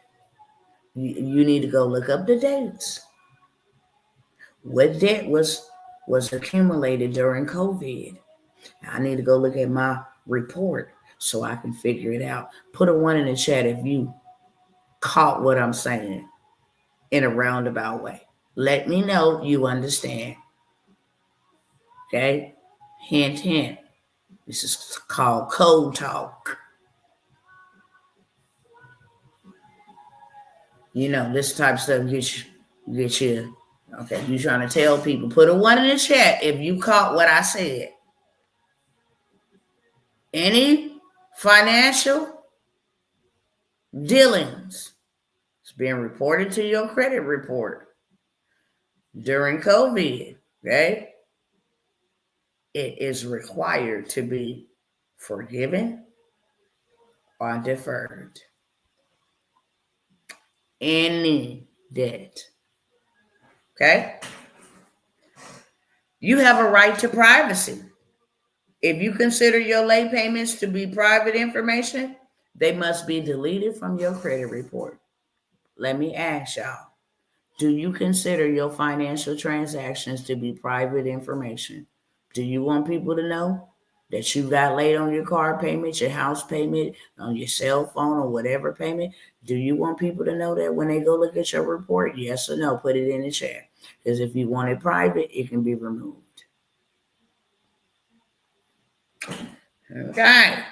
you need to go look up the dates. What debt was was accumulated during COVID. I need to go look at my report so I can figure it out. Put a 1 in the chat if you caught what I'm saying in a roundabout way. Let me know you understand. Okay? Hint, hint. This is called code talk. You know, this type of stuff get you. Okay, you trying to tell people. Put a 1 in the chat if you caught what I said. Any financial dealings is being reported to your credit report during COVID, okay? It is required to be forgiven or deferred. Any debt, okay? You have a right to privacy. If you consider your late payments to be private information, they must be deleted from your credit report. Let me ask y'all, do you consider your financial transactions to be private information? Do you want people to know that you got late on your car payment, your house payment, on your cell phone or whatever payment? Do you want people to know that when they go look at your report? Yes or no? Put it in the chat. Because if you want it private, it can be removed. Okay.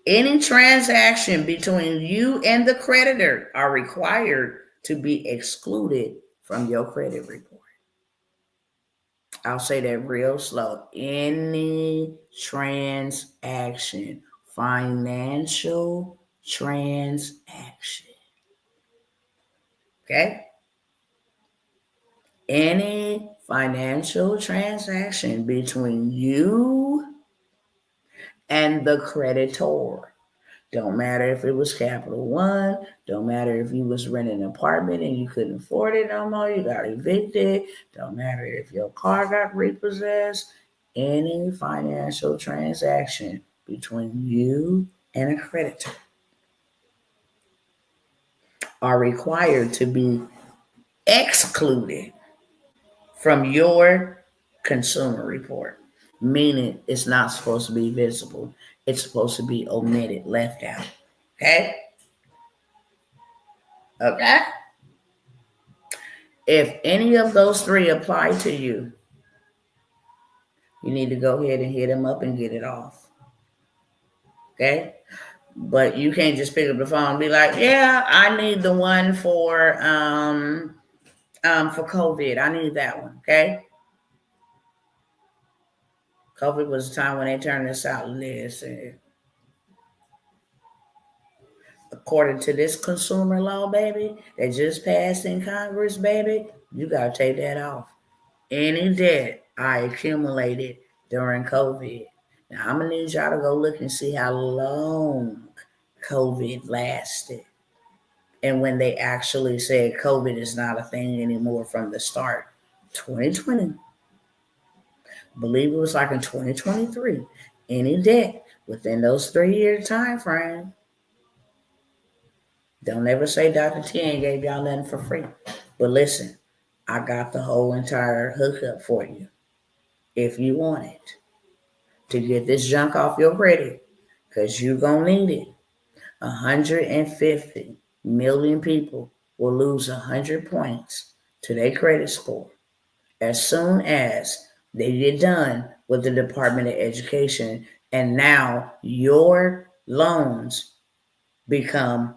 Any transaction between you and the creditor are required to be excluded from your credit report. I'll say that real slow. Any transaction, financial transaction. Okay? Any financial transaction between you and the creditor. Don't matter if it was Capital One. Don't matter if you was renting an apartment and you couldn't afford it no more. You got evicted. Don't matter if your car got repossessed. Any financial transaction between you and a creditor are required to be excluded from your consumer report, meaning it's not supposed to be visible. It's supposed to be omitted, left out. Okay? Okay? If any of those 3 apply to you, you need to go ahead and hit them up and get it off. Okay? But you can't just pick up the phone and be like, yeah, I need the one for COVID. I need that one. Okay? COVID was the time when they turned this out. Listen. According to this consumer law, baby, that just passed in Congress, baby, you got to take that off. Any debt I accumulated during COVID. Now, I'm going to need y'all to go look and see how long COVID lasted. And when they actually said COVID is not a thing anymore from the start. 2020. Believe it was like in 2023. Any debt within those 3-year time frame. Don't ever say Dr. T ain't gave y'all nothing for free. But listen, I got the whole entire hookup for you. If you want it, to get this junk off your credit, because you're going to need it. 150 million people will lose 100 points to their credit score as soon as they get done with the Department of Education. And now your loans become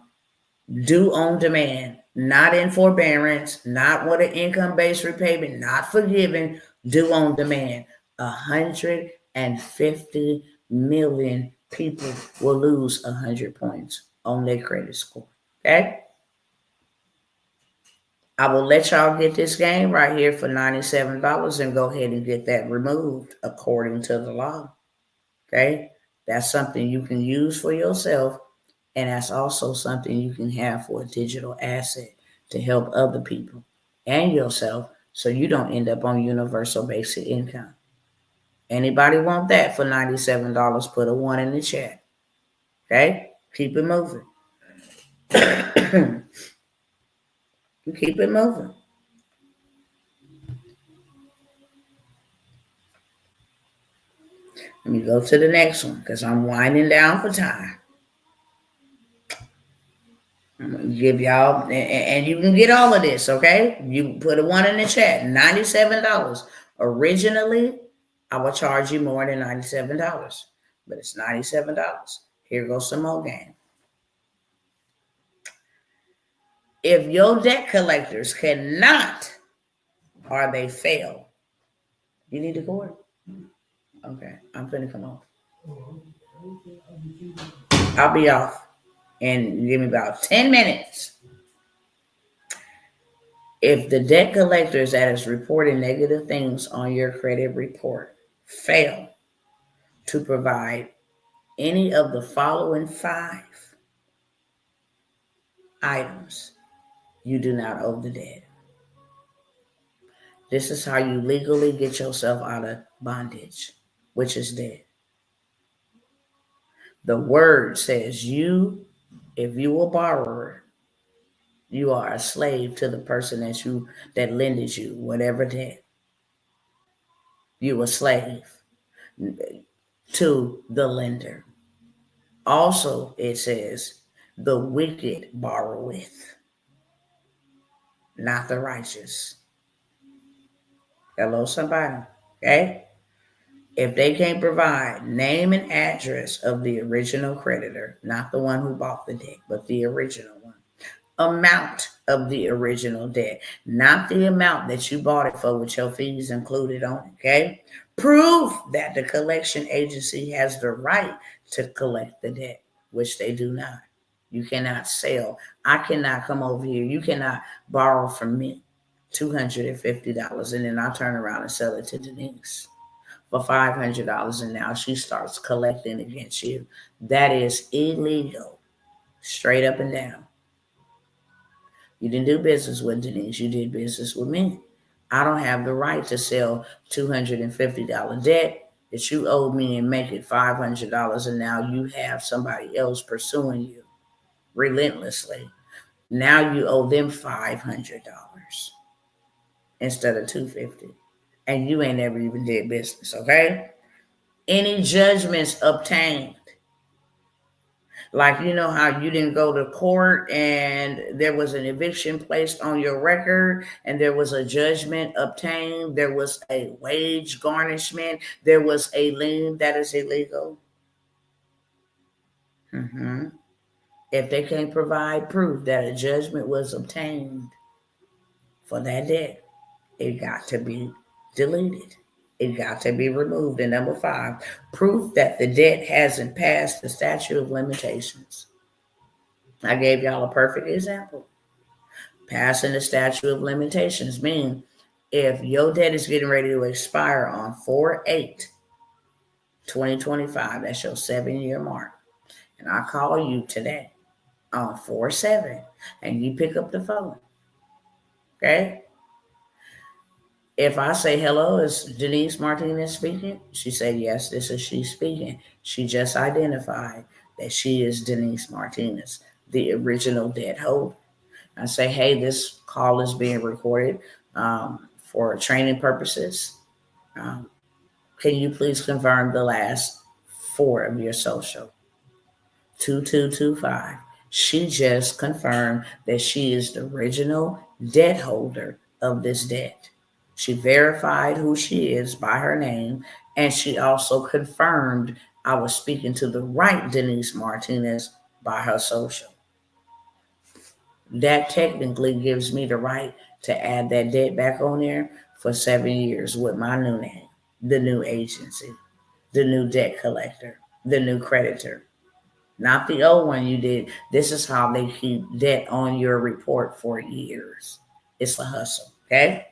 due on demand, not in forbearance, not with an income-based repayment, not forgiven, due on demand. 150 million people will lose 100 points on their credit score. Okay? I will let y'all get this game right here for $97 and go ahead and get that removed according to the law. Okay? That's something you can use for yourself. And that's also something you can have for a digital asset to help other people and yourself so you don't end up on universal basic income. Anybody want that for $97? Put a 1 in the chat. Okay? Keep it moving. You keep it moving. Let me go to the next one because I'm winding down for time. I'm gonna give y'all, and you can get all of this, okay? You put a 1 in the chat. $97. Originally, I would charge you more than $97, but it's $97. Here goes some more game. If your debt collectors cannot or they fail, you need to court. Okay, I'm finna come off. I'll be off and give me about 10 minutes. If the debt collectors that is reporting negative things on your credit report fail to provide any of the following 5 items, you do not owe the debt. This is how you legally get yourself out of bondage, which is debt. The word says if you a borrower, you are a slave to the person that lended you whatever debt. You a slave to the lender. Also, it says the wicked borroweth, not the righteous. Hello, somebody. Okay? If they can't provide name and address of the original creditor, not the one who bought the debt, but the original one, amount of the original debt, not the amount that you bought it for with your fees included on it, okay? Prove that the collection agency has the right to collect the debt, which they do not. You cannot sell. I cannot come over here. You cannot borrow from me $250 and then I turn around and sell it to Denise for $500 and now she starts collecting against you. That is illegal, straight up and down. You didn't do business with Denise. You did business with me. I don't have the right to sell $250 debt that you owe me and make it $500 and now you have somebody else pursuing you relentlessly. Now you owe them $500 instead of $250. And you ain't never even did business, okay? Any judgments obtained, like you know how you didn't go to court and there was an eviction placed on your record and there was a judgment obtained, there was a wage garnishment, there was a lien, that is illegal. If they can't provide proof that a judgment was obtained for that debt, it got to be deleted. It got to be removed. And number 5, proof that the debt hasn't passed the statute of limitations. I gave y'all a perfect example. Passing the statute of limitations means if your debt is getting ready to expire on 4/8/2025, that's your 7-year mark, and I call you today on 4/7, and you pick up the phone, okay? If I say, hello, is Denise Martinez speaking? She said, yes, this is she speaking. She just identified that she is Denise Martinez, the original debt holder. I say, hey, this call is being recorded for training purposes. Can you please confirm the last 4 of your social? 2225. She just confirmed that she is the original debt holder of this debt. She verified who she is by her name, and she also confirmed I was speaking to the right Denise Martinez by her social. That technically gives me the right to add that debt back on there for 7 years with my new name, the new agency, the new debt collector, the new creditor. Not the old one you did. This is how they keep debt on your report for years. It's a hustle, okay?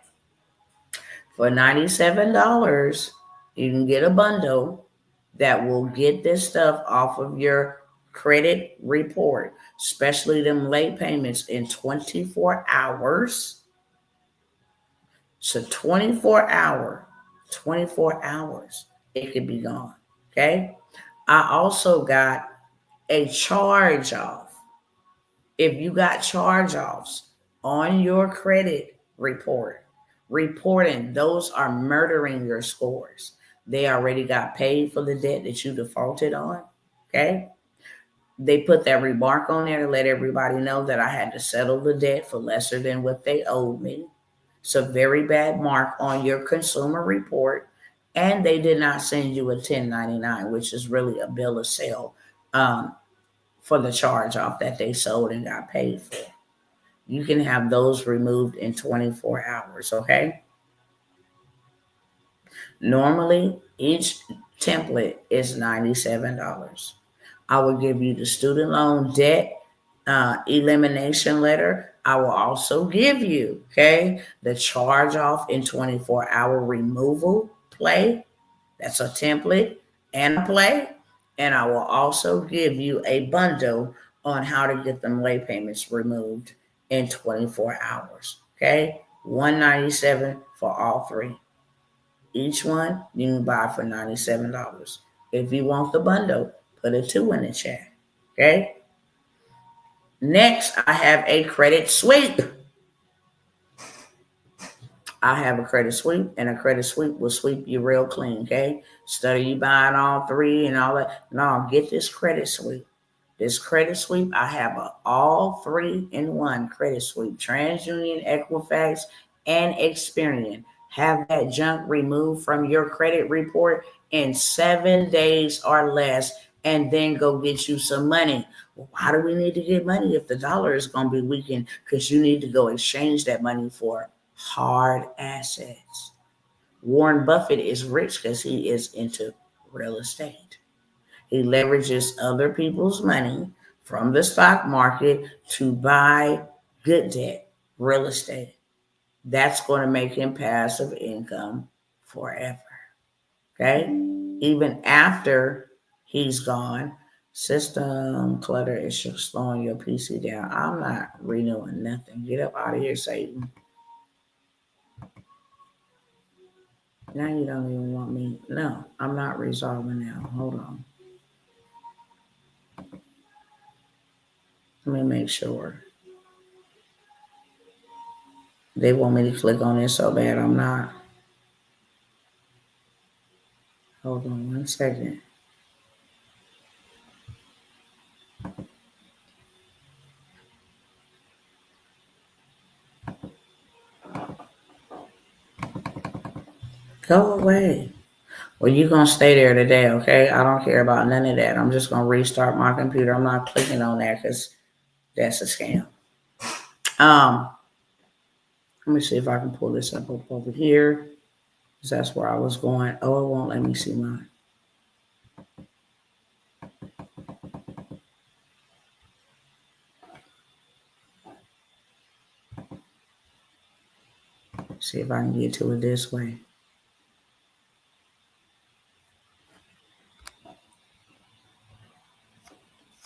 For $97, you can get a bundle that will get this stuff off of your credit report, especially them late payments in 24 hours. So 24 hours, it could be gone, okay? I also got a charge off. If you got charge offs on your credit report, reporting, those are murdering your scores. They already got paid for the debt that you defaulted on. Okay. They put that remark on there to let everybody know that I had to settle the debt for lesser than what they owed me. It's a very bad mark on your consumer report. And they did not send you a 1099, which is really a bill of sale for the charge off that they sold and got paid for. You can have those removed in 24 hours, okay? Normally, each template is $97. I will give you the student loan debt elimination letter. I will also give you, okay, the charge off in 24-hour removal play. That's a template and a play. And I will also give you a bundle on how to get them late payments removed in 24 hours. Okay, $197 for all three. Each one you can buy for $97. If you want the bundle, put a 2 in the chat. Okay. Next, I have a credit sweep. I have a credit sweep, and a credit sweep will sweep you real clean, okay? Instead of you buying all three and all that, no, get this credit sweep. This credit sweep, I have a all 3-in-1 credit sweep. TransUnion, Equifax, and Experian. Have that junk removed from your credit report in 7 days or less, and then go get you some money. Well, why do we need to get money if the dollar is going to be weakened? Because you need to go exchange that money for hard assets. Warren Buffett is rich because he is into real estate. He leverages other people's money from the stock market to buy good debt, real estate. That's going to make him passive income forever. Okay? Even after he's gone, system clutter is slowing your PC down. I'm not renewing nothing. Get up out of here, Satan. Now you don't even want me. No, I'm not resolving now. Hold on. Let me make sure. They want me to click on it so bad. I'm not. Hold on 1 second. Go away. Well, you're going to stay there today, okay? I don't care about none of that. I'm just going to restart my computer. I'm not clicking on that because that's a scam. Let me see if I can pull this up over here, because that's where I was going. Oh, it won't let me see mine. See if I can get to it this way.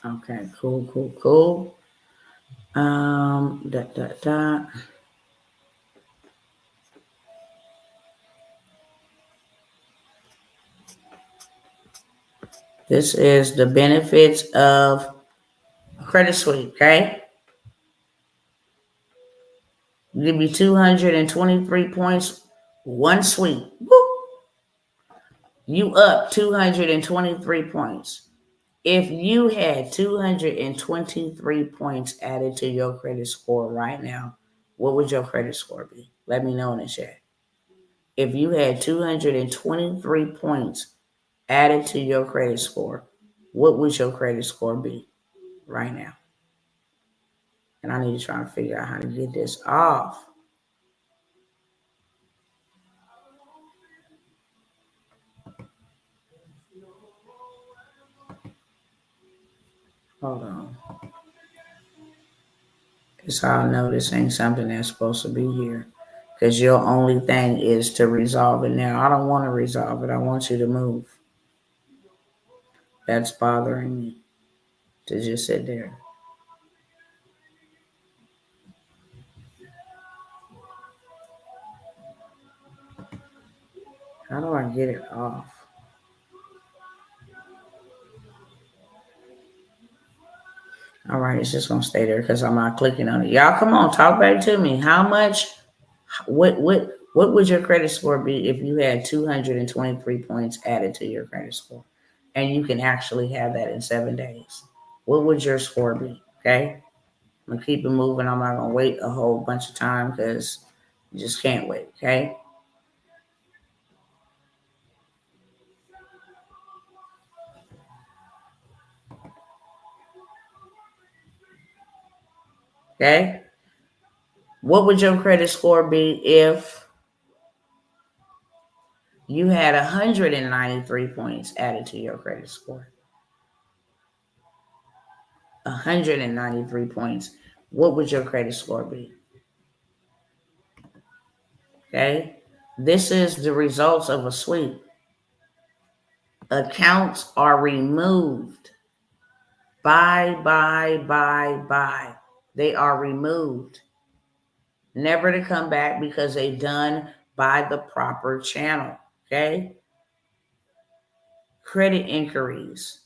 Okay, cool. This is the benefits of credit sweep, okay? Give me 223 points, one sweep. Woo! You up 223 points. If you had 223 points added to your credit score right now, what would your credit score be? Let me know in the chat. If you had 223 points added to your credit score, what would your credit score be right now? And I need to try to figure out how to get this off. Hold on. Because how I know this ain't something that's supposed to be here. Because your only thing is to resolve it now. I don't want to resolve it. I want you to move. That's bothering me. To just sit there. How do I get it off? All right, it's just gonna stay there because I'm not clicking on it. Y'all, come on, talk back to me. How much? What What would your credit score be if you had 223 points added to your credit score? And you can actually have that in 7 days. What would your score be? Okay. I'm going to keep it moving. I'm not going to wait a whole bunch of time because you just can't wait. Okay. Okay. What would your credit score be if you had 193 points added to your credit score? 193 points. What would your credit score be? Okay. This is the results of a sweep. Accounts are removed. Bye. They are removed. Never to come back because they're done by the proper channel. Okay. Credit inquiries.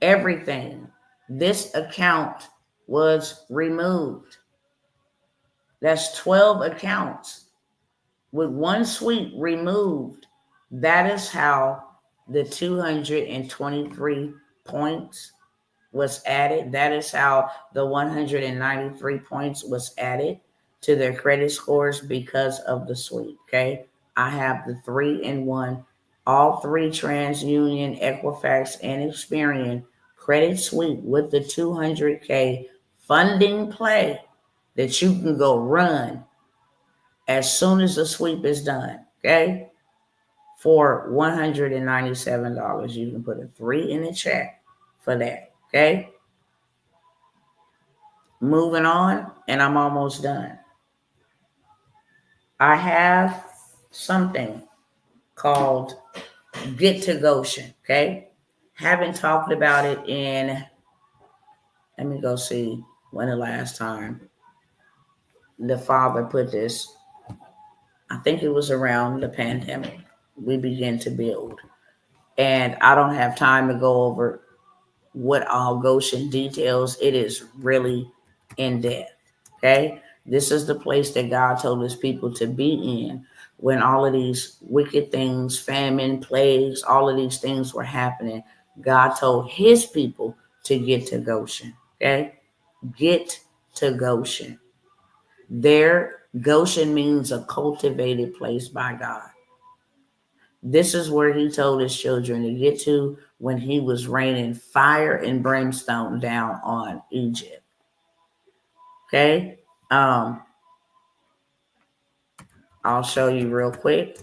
Everything. This account was removed. That's 12 accounts with one sweep removed. That is how the 223 points was added. That is how the 193 points was added to their credit scores because of the sweep. Okay. I have the 3-in-1, all three TransUnion, Equifax, and Experian credit sweep with the 200K funding play that you can go run as soon as the sweep is done. Okay. For $197. You can put a 3 in the chat for that. Okay. Moving on, and I'm almost done. I have something called Get to Goshen. Okay. Haven't talked about it in, let me go see when the last time the father put this. I think it was around the pandemic. We began to build. And I don't have time to go over what all Goshen details. It is really in depth. Okay. This is the place that God told his people to be in when all of these wicked things, famine, plagues, all of these things were happening. God told his people to get to Goshen. Okay. Get to Goshen. There, Goshen means a cultivated place by God. This is where he told his children to get to when he was raining fire and brimstone down on Egypt. Okay. I'll show you real quick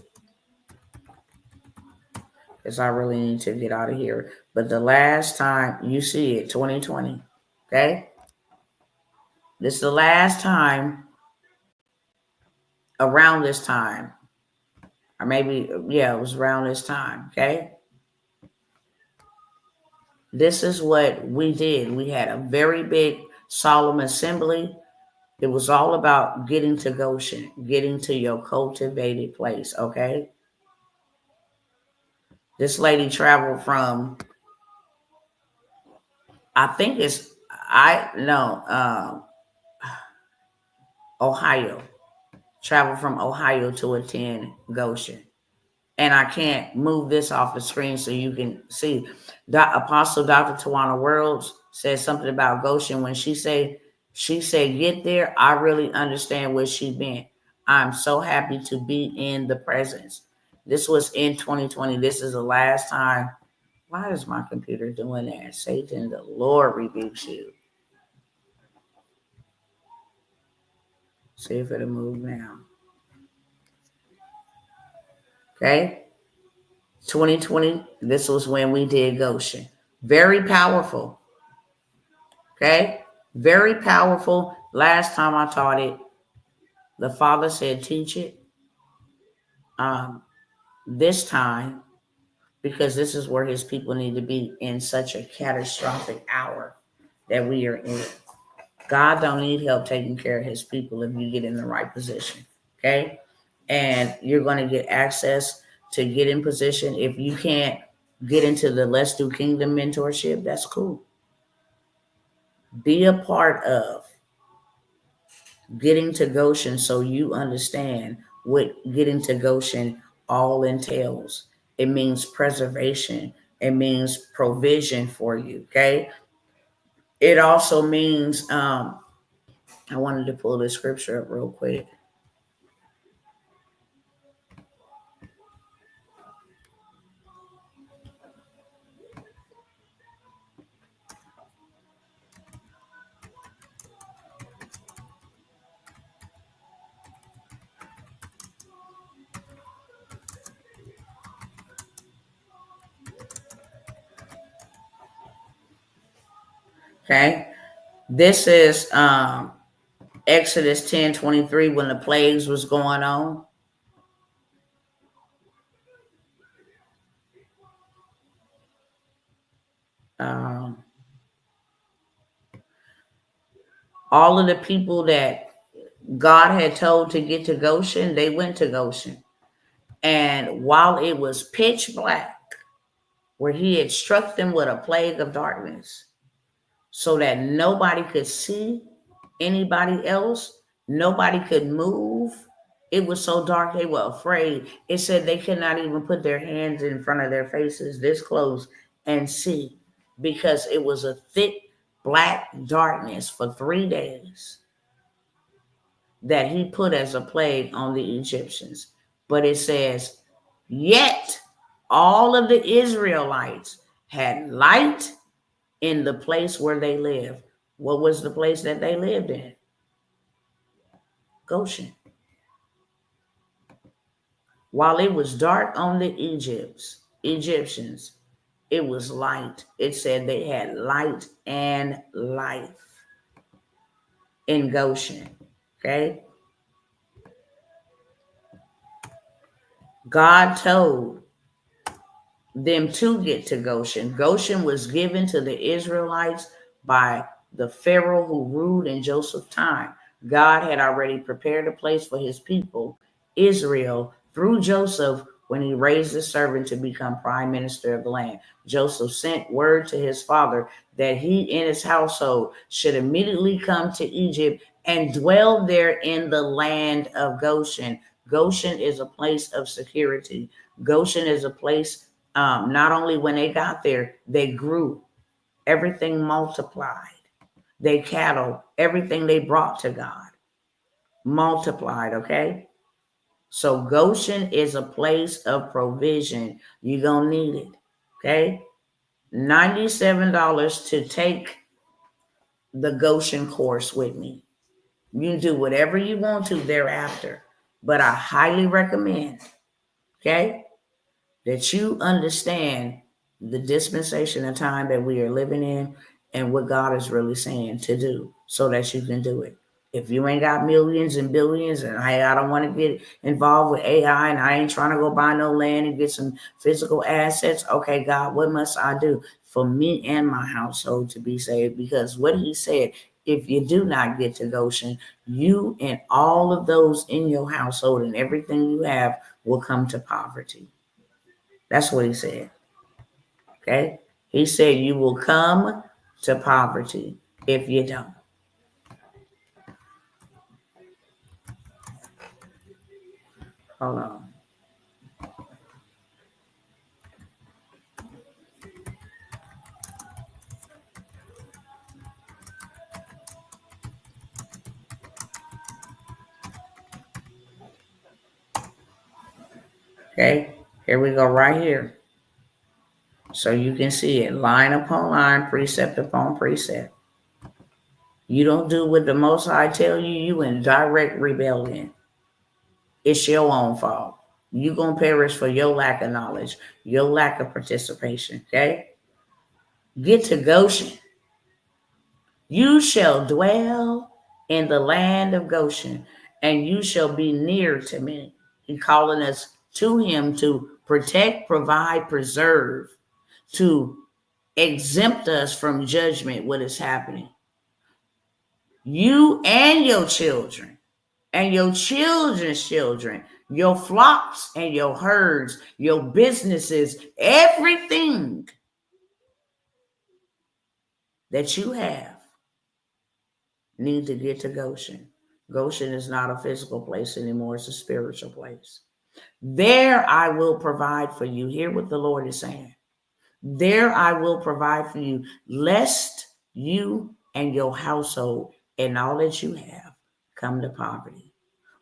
because I really need to get out of here. But the last time you see it, 2020. Okay. This is the last time around this time. Or maybe, yeah, it was around this time. Okay. This is what we did. We had a very big solemn assembly. It was all about getting to Goshen, getting to your cultivated place, okay? This lady traveled from, I think it's, Ohio. Traveled from Ohio to attend Goshen. And I can't move this off the screen so you can see. Apostle Dr. Tawana Worlds said something about Goshen when she said, get there. I really understand where she been. I'm so happy to be in the presence. This was in 2020. This is the last time. Why is my computer doing that? Satan, the Lord rebukes you. See if it'll move now. Okay. 2020, this was when we did Goshen. Very powerful. Okay. Very powerful. Last time I taught it, the father said, teach it. This time, because this is where his people need to be in such a catastrophic hour that we are in. God don't need help taking care of his people if you get in the right position. Okay. And you're going to get access to get in position. If you can't get into the Let's Do Kingdom mentorship, that's cool. Be a part of getting to Goshen so you understand what getting to Goshen all entails. It means preservation. It means provision for you. Okay. It also means, I wanted to pull the scripture up real quick. Okay. This is Exodus 10:23 when the plagues was going on. All of the people that God had told to get to Goshen, they went to Goshen. And while it was pitch black, where he had struck them with a plague of darkness, so that nobody could see anybody else, nobody could move. It was so dark they were afraid. It said they could not even put their hands in front of their faces this close and see, because it was a thick black darkness for 3 days that he put as a plague on the Egyptians. But it says, yet all of the Israelites had light in the place where they lived. What was the place that they lived in? Goshen. While it was dark on the Egyptians, it was light. It said they had light and life in Goshen. Okay. God told them to get to Goshen. Goshen was given to the Israelites by the Pharaoh who ruled in Joseph's time. God had already prepared a place for his people, Israel, through Joseph when he raised his servant to become prime minister of the land. Joseph sent word to his father that he and his household should immediately come to Egypt and dwell there in the land of Goshen. Goshen is a place of security. Goshen is a place, not only when they got there, they grew. Everything multiplied. They cattle, everything they brought to God multiplied, okay? So Goshen is a place of provision. You're going to need it, okay? $97 to take the Goshen course with me. You can do whatever you want to thereafter, but I highly recommend, okay, that you understand the dispensation of time that we are living in and what God is really saying to do so that you can do it. If you ain't got millions and billions and hey, I don't want to get involved with AI and I ain't trying to go buy no land and get some physical assets, okay, God, what must I do for me and my household to be saved? Because what he said, if you do not get to Goshen, you and all of those in your household and everything you have will come to poverty. That's what he said. Okay. He said you will come to poverty if you don't. Hold on. Okay. Here we go right here. So you can see it line upon line, precept upon precept. You don't do what the Most High tell you, you in direct rebellion. It's your own fault. You're going to perish for your lack of knowledge, your lack of participation, okay? Get to Goshen. You shall dwell in the land of Goshen, and you shall be near to me. He's calling us to him to protect, provide, preserve, to exempt us from judgment, what is happening. You and your children and your children's children, your flocks and your herds, your businesses, everything that you have need to get to Goshen. Goshen is not a physical place anymore. It's a spiritual place. There I will provide for you. Hear what the Lord is saying. There I will provide for you, lest you and your household and all that you have come to poverty.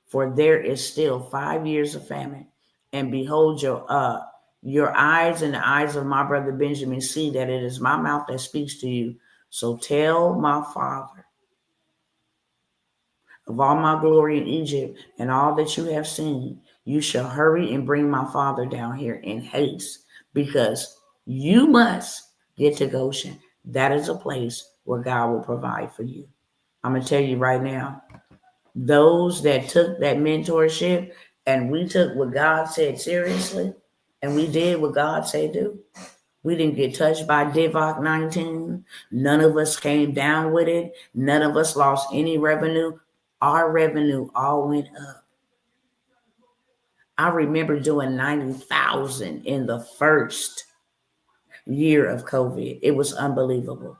For there is still 5 years of famine. And behold, your eyes and the eyes of my brother Benjamin see that it is my mouth that speaks to you. So tell my father of all my glory in Egypt and all that you have seen, you shall hurry and bring my father down here in haste, because you must get to Goshen. That is a place where God will provide for you. I'm going to tell you right now, those that took that mentorship and we took what God said seriously and we did what God said do, we didn't get touched by Divock 19. None of us came down with it. None of us lost any revenue. Our revenue all went up. I remember doing 90,000 in the first year of COVID. It was unbelievable.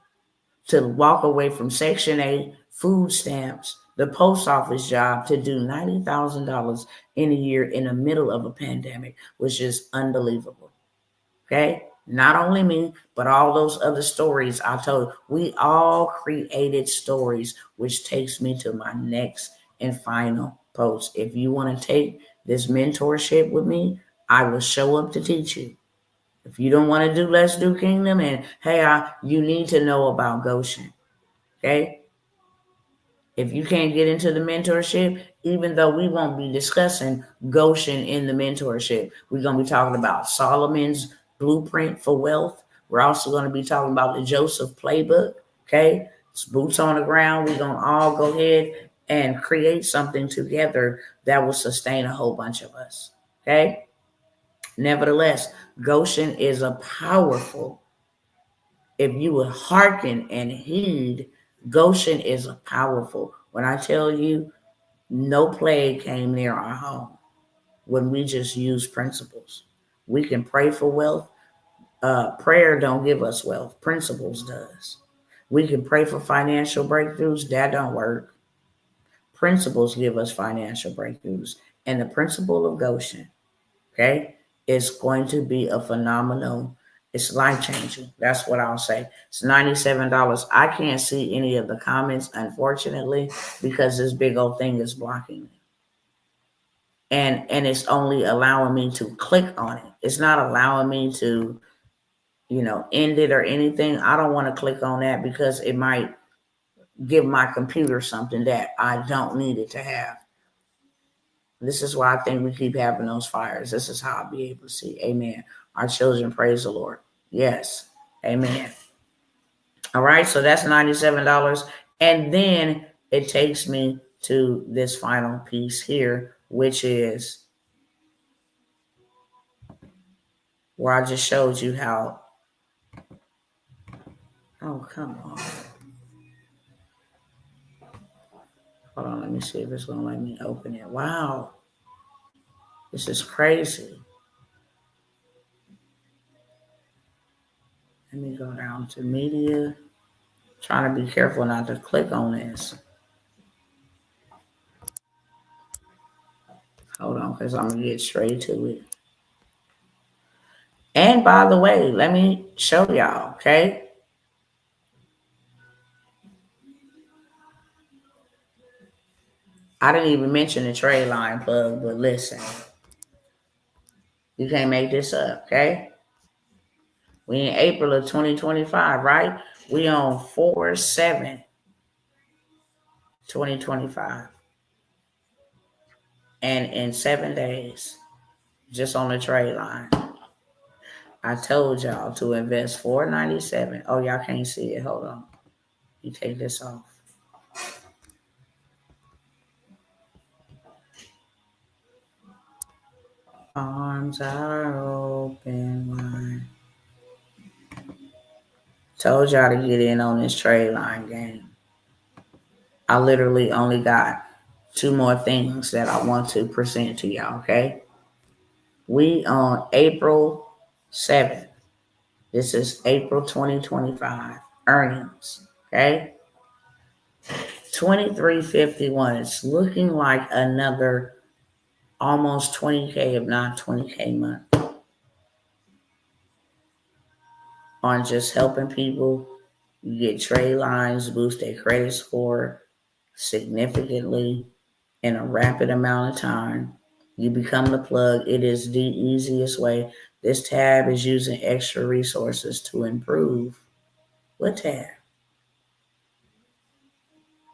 To walk away from Section 8, food stamps, the post office job, to do $90,000 in a year in the middle of a pandemic was just unbelievable. Okay? Not only me, but all those other stories I told. We all created stories, which takes me to my next and final post. If you want to take this mentorship with me, I will show up to teach you. If you don't want to do Let's Do Kingdom, and hey, you need to know about Goshen. Okay? If you can't get into the mentorship, even though we won't be discussing Goshen in the mentorship, we're going to be talking about Solomon's blueprint for wealth. We're also going to be talking about the Joseph Playbook. Okay? It's boots on the ground. We're going to all go ahead and create something together that will sustain a whole bunch of us. Okay? Nevertheless, Goshen is a powerful, if you would hearken and heed, Goshen is a powerful. When I tell you, no plague came near our home when we just use principles. We can pray for wealth. Prayer don't give us wealth. Principles does. We can pray for financial breakthroughs. That don't work. Principles give us financial breakthroughs. And the principle of Goshen, okay, is going to be a phenomenal. It's life-changing. That's what I'll say. It's $97. I can't see any of the comments, unfortunately, because this big old thing is blocking me. And it's only allowing me to click on it. It's not allowing me to, end it or anything. I don't want to click on that because it might give my computer something that I don't need it to have. This is why I think we keep having those fires. This is how I'll be able to see. Amen. Our children praise the Lord. Yes. Amen. All right. So that's $97. And then it takes me to this final piece here, which is where I just showed you how. Oh, come on. Hold on. Let me see if it's going to let me open it. Wow. This is crazy. Let me go down to media. Trying to be careful not to click on this. Hold on, because I'm going to get straight to it. And by the way, let me show y'all, okay? I didn't even mention the trade line plug, but listen. You can't make this up, okay? We in April of 2025, right? We on 4/7/2025. And in 7 days, just on the trade line, I told y'all to invest $497. Oh, y'all can't see it. Hold on. You take this off. Arms are open wide. Told y'all to get in on this trade line game. I literally only got 2 more things that I want to present to y'all, okay? We on April 7th. This is April 2025 earnings, okay? 2351. It's looking like another almost 20K, if not 20K month on just helping people get trade lines, boost their credit score significantly in a rapid amount of time. You become the plug. It is the easiest way. This tab is using extra resources to improve. What tab?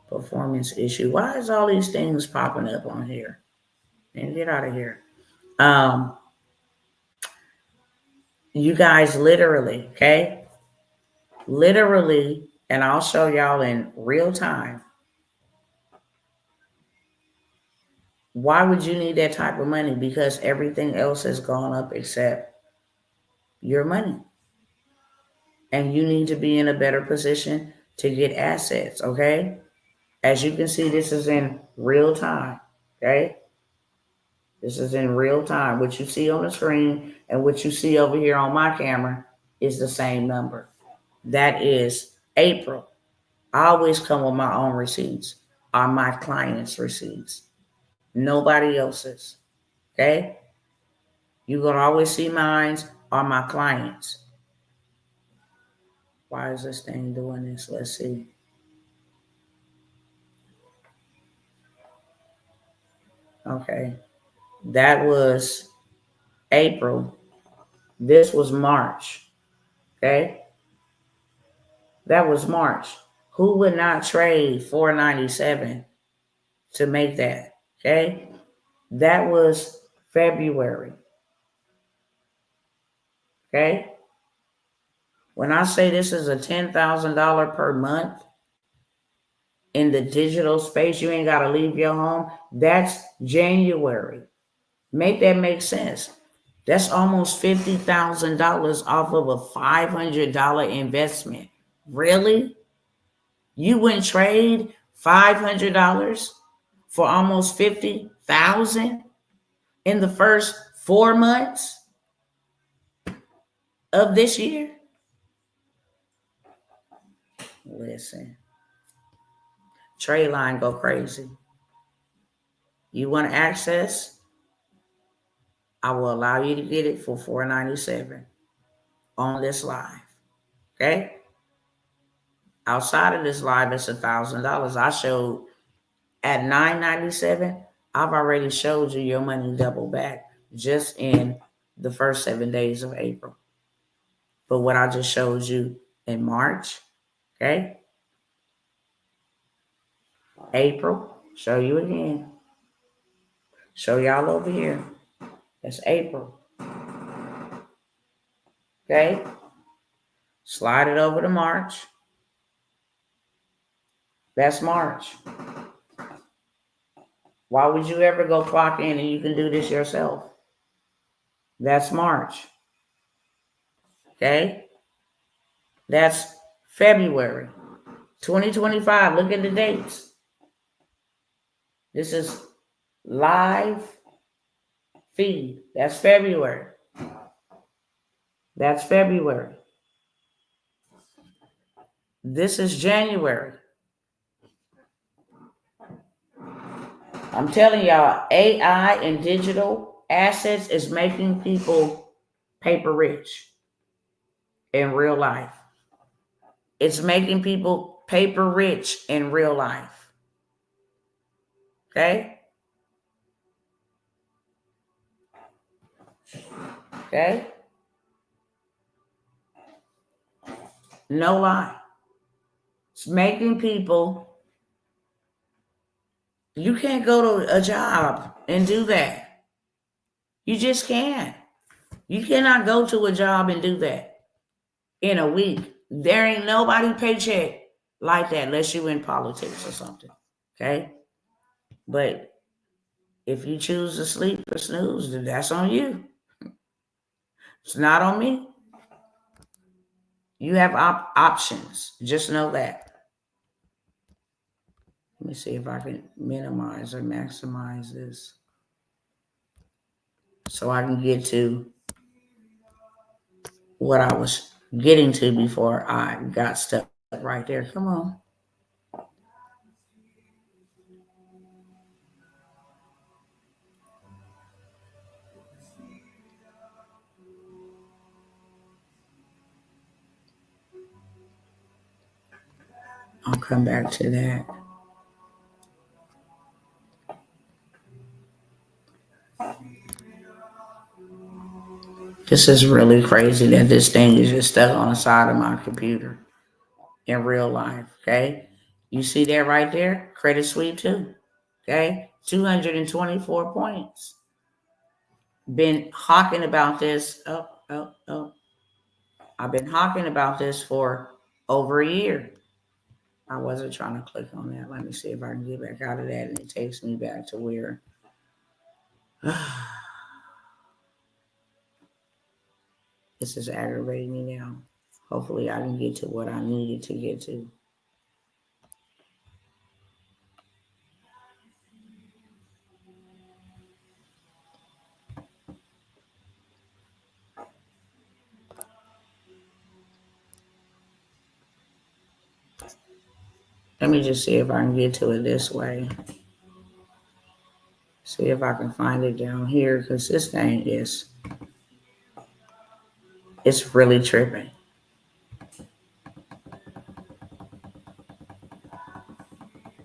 Performance issue. Why is all these things popping up on here? And get out of here. You guys literally, okay? Literally, and I'll show y'all in real time. Why would you need that type of money? Because everything else has gone up except your money. And you need to be in a better position to get assets, okay? As you can see, this is in real time, okay? This is in real time. What you see on the screen and what you see over here on my camera is the same number. That is April. I always come with my own receipts, are my clients' receipts. Nobody else's, okay? You're going to always see mine are my clients. Why is this thing doing this? Let's see. Okay. That was April. This was March. Okay. That was March. Who would not trade $4.97 to make that? Okay. That was February. Okay. When I say this is a $10,000 per month in the digital space, you ain't got to leave your home. That's January. Make that make sense. That's almost $50,000 off of a $500 investment. Really? You wouldn't trade $500 for almost $50,000 in the first 4 months of this year? Listen, trade line go crazy. You want access? I will allow you to get it for $4.97 on this live. Okay? Outside of this live, it's $1,000. I showed at $9.97. I've already showed you your money double back just in the first 7 days of April. But what I just showed you in March, okay? April, show you again. Show y'all over here. That's April. Okay? Slide it over to March. That's March. Why would you ever go clock in and you can do this yourself? That's March. Okay? That's February 2025. Look at the dates. This is live feed. That's February. That's February. This is January. I'm telling y'all, AI and digital assets is making people paper rich in real life. It's making people paper rich in real life. Okay? Okay? No lie. It's making people, you can't go to a job and do that. You just can't. You cannot go to a job and do that in a week. There ain't nobody paycheck like that unless you're in politics or something. Okay? But if you choose to sleep or snooze, then that's on you. It's not on me. You have options. Just know that. Let me see if I can minimize or maximize this so I can get to what I was getting to before I got stuck right there. Come on. I'll come back to that. This is really crazy that this thing is just stuck on the side of my computer in real life. Okay. You see that right there? Credit Suite too. Okay. 224 points. Been hawking about this. I've been hawking about this for over a year. I wasn't trying to click on that. Let me see if I can get back out of that. And it takes me back to where. This is aggravating me now. Hopefully I can get to what I needed to get to. Let me just see if I can get to it this way. See if I can find it down here, because this thing is, it's really tripping.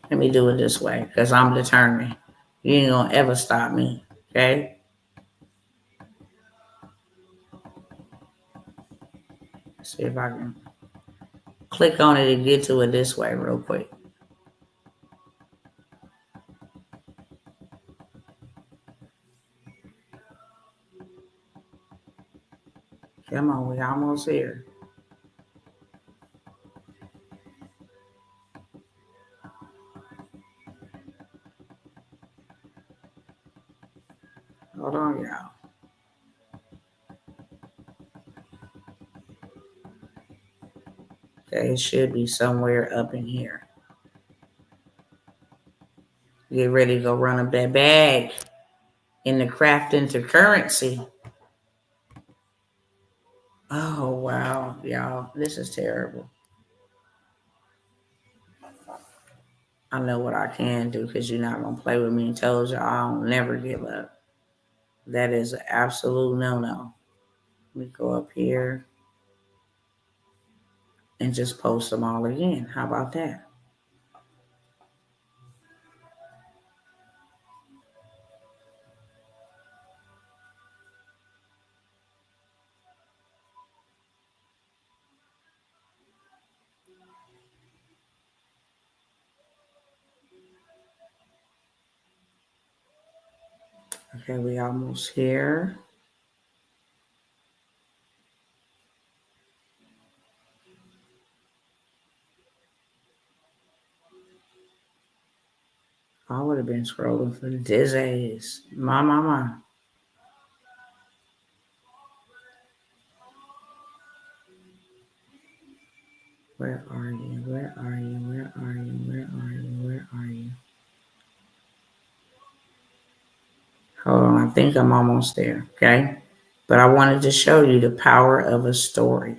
Let me do it this way, because I'm determined. You ain't gonna ever stop me, okay? See if I can click on it and get to it this way real quick. Come on, we almost here. Hold on, y'all. Okay, it should be somewhere up in here. Get ready to go run up that bag in the craft into currency. Oh, wow, y'all. This is terrible. I know what I can do, because you're not going to play with me. I told you I'll never give up. That is an absolute no-no. Let me go up here and just post them all again. How about that? Okay, we almost here. I would have been scrolling for days. My. Where are you? Where are you? Where are you? Where are you? Where are you? Hold on, I think I'm almost there, okay? But I wanted to show you the power of a story.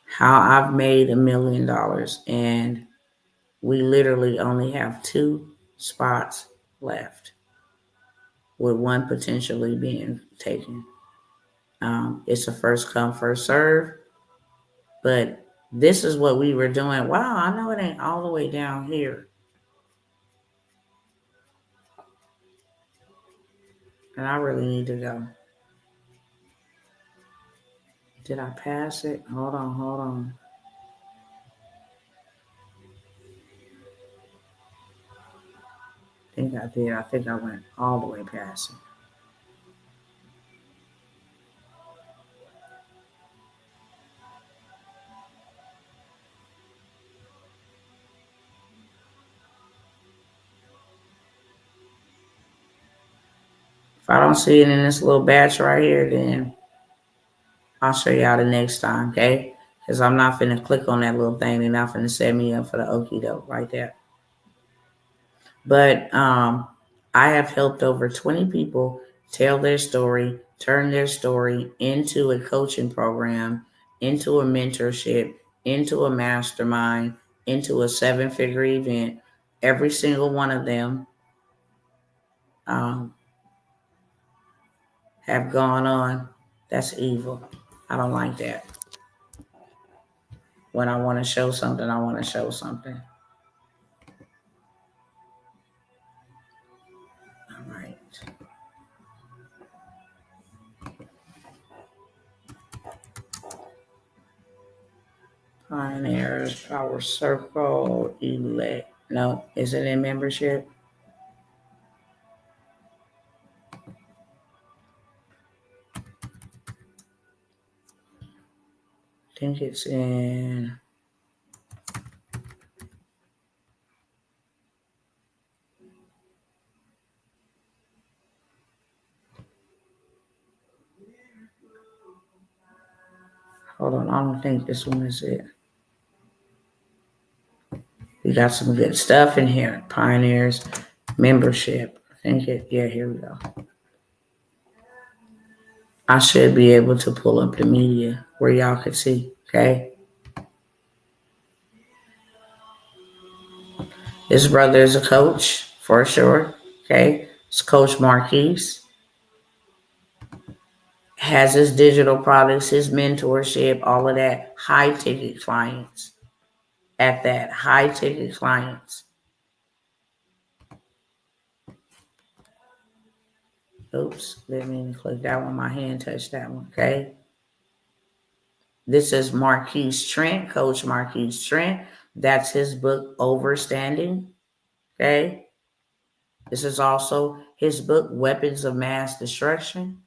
How I've made $1 million, and we literally only have 2 spots left, with one potentially being taken. It's a first come, first serve, but this is what we were doing. Wow, I know it ain't all the way down here. And I really need to go. Did I pass it? Hold on. I think I did. I think I went all the way past it. If I don't see it in this little batch right here, then I'll show y'all the next time, okay? Because I'm not finna click on that little thing. They're not finna set me up for the okie doke right there. But I have helped over 20 people tell their story, turn their story into a coaching program, into a mentorship, into a mastermind, into a 7-figure event. Every single one of them have gone on. That's evil. I don't like that. When I want to show something, I want to show something. All right. Pioneers, Power Circle, Elect. No, is it in membership? I think it's in. Hold on, I don't think this one is it. We got some good stuff in here. Pioneers, membership. I think it, yeah, here we go. I should be able to pull up the media where y'all can see, okay? His brother is a coach, for sure, okay? It's Coach Marquise. Has his digital products, his mentorship, all of that. High-ticket clients. At that, high-ticket clients. Oops, didn't mean to click that one. My hand touched that one, okay? This is Marquise Trent, Coach Marquise Trent. That's his book, Overstanding, okay? This is also his book, Weapons of Mass Destruction.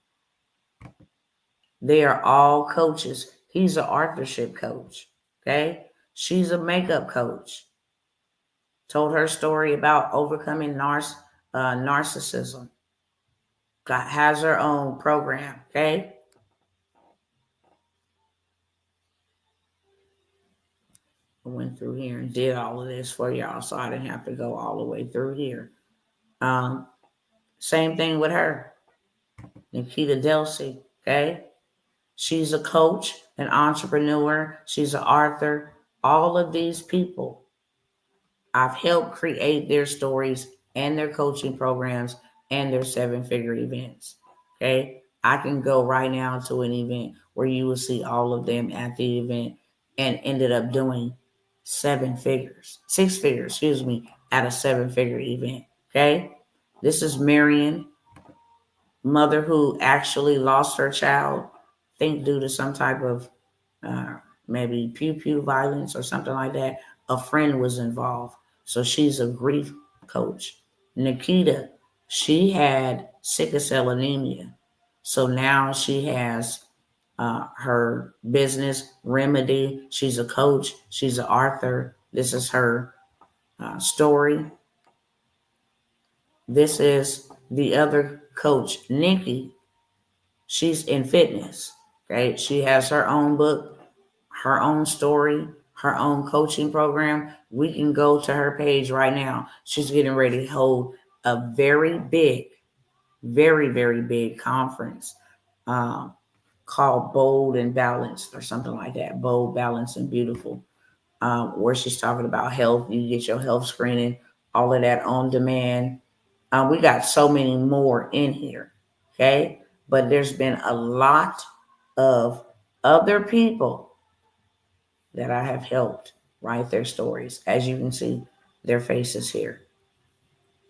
They are all coaches. He's an authorship coach, okay? She's a makeup coach. Told her story about overcoming narcissism. Has her own program, okay? I went through here and did all of this for y'all, so I didn't have to go all the way through here. Same thing with her, Nikita Delsey, okay? She's a coach, an entrepreneur. She's an author. All of these people, I've helped create their stories and their coaching programs and their 7-figure events, okay? I can go right now to an event where you will see all of them at the event and ended up doing 6 figures, at a 7-figure event, okay? This is Marion, mother who actually lost her child, I think due to some type of maybe pew violence or something like that. A friend was involved. So she's a grief coach. Nikita, she had sickle cell anemia. So now she has her business, Remedy. She's a coach. She's an author. This is her story. This is the other coach, Nikki. She's in fitness. Okay. She has her own book, her own story, her own coaching program. We can go to her page right now. She's getting ready to hold a very big, very, very big conference called Bold and Balanced or something like that. Bold, Balanced, and Beautiful, where she's talking about health. You get your health screening, all of that on demand. We got so many more in here, okay? But there's been a lot of other people that I have helped write their stories. As you can see, their faces here.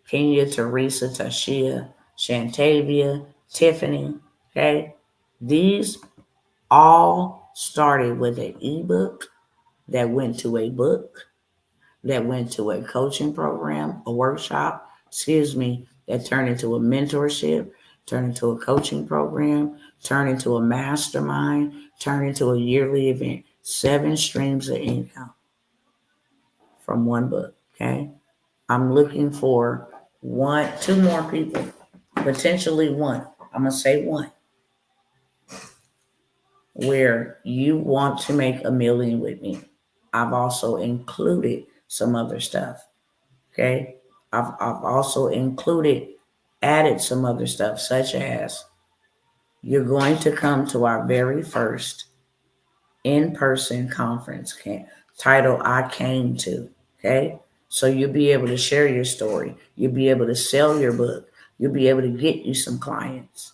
Kenya, Teresa, Tashia, Shantavia, Tiffany, okay? These all started with an ebook that went to a book, that went to a coaching program, a workshop, that turned into a mentorship, turned into a coaching program, turned into a mastermind, turned into a yearly event. 7 streams of income from one book, okay? I'm looking for 2 more people, potentially 1. I'm going to say 1, where you want to make $1 million with me. I've also included some other stuff, okay? I've also added some other stuff, such as you're going to come to our very first in-person conference titled I Came To, okay? So you'll be able to share your story. You'll be able to sell your book. You'll be able to get you some clients.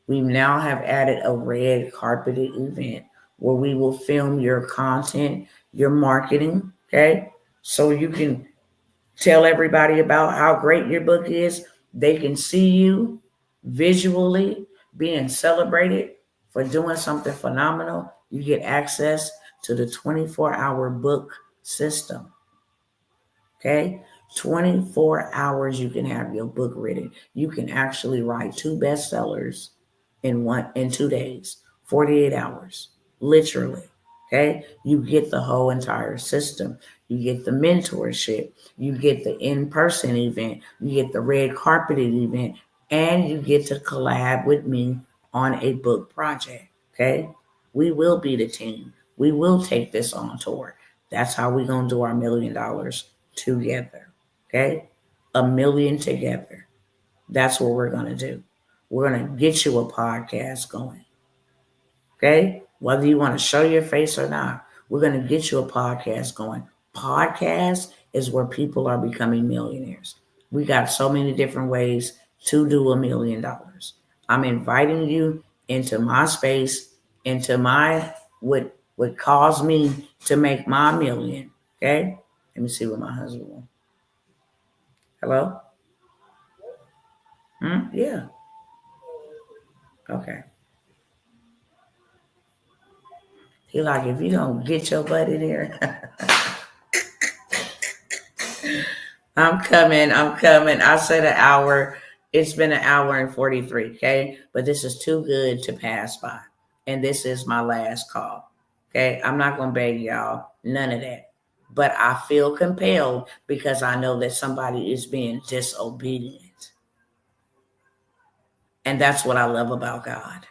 We now have added a red carpeted event where we will film your content your marketing, okay? So you can tell everybody about how great your book is. They can see you visually being celebrated for doing something phenomenal. You get access to the 24-hour book system. Okay? 24 hours you can have your book written. You can actually write 2 bestsellers in 2 days, 48 hours, literally. Okay? You get the whole entire system. You get the mentorship, you get the in-person event, you get the red carpeted event, and you get to collab with me on a book project. Okay? We will be the team. We will take this on tour. That's how we're going to do our $1 million together. Okay? $1 million together. That's what we're going to do. We're going to get you a podcast going. Okay? Whether you want to show your face or not, we're going to get you a podcast going. Podcast is where people are becoming millionaires. We got so many different ways to do $1 million. I'm inviting you into my space, into my what caused me to make my million. Okay? Let me see what my husband wants. Hello? Yeah. Okay. He like, if you don't get your butt in here. I'm coming. I said an hour. It's been 1:43, okay? But this is too good to pass by. And this is my last call. Okay? I'm not gonna beg y'all, none of that. But I feel compelled because I know that somebody is being disobedient. And that's what I love about God.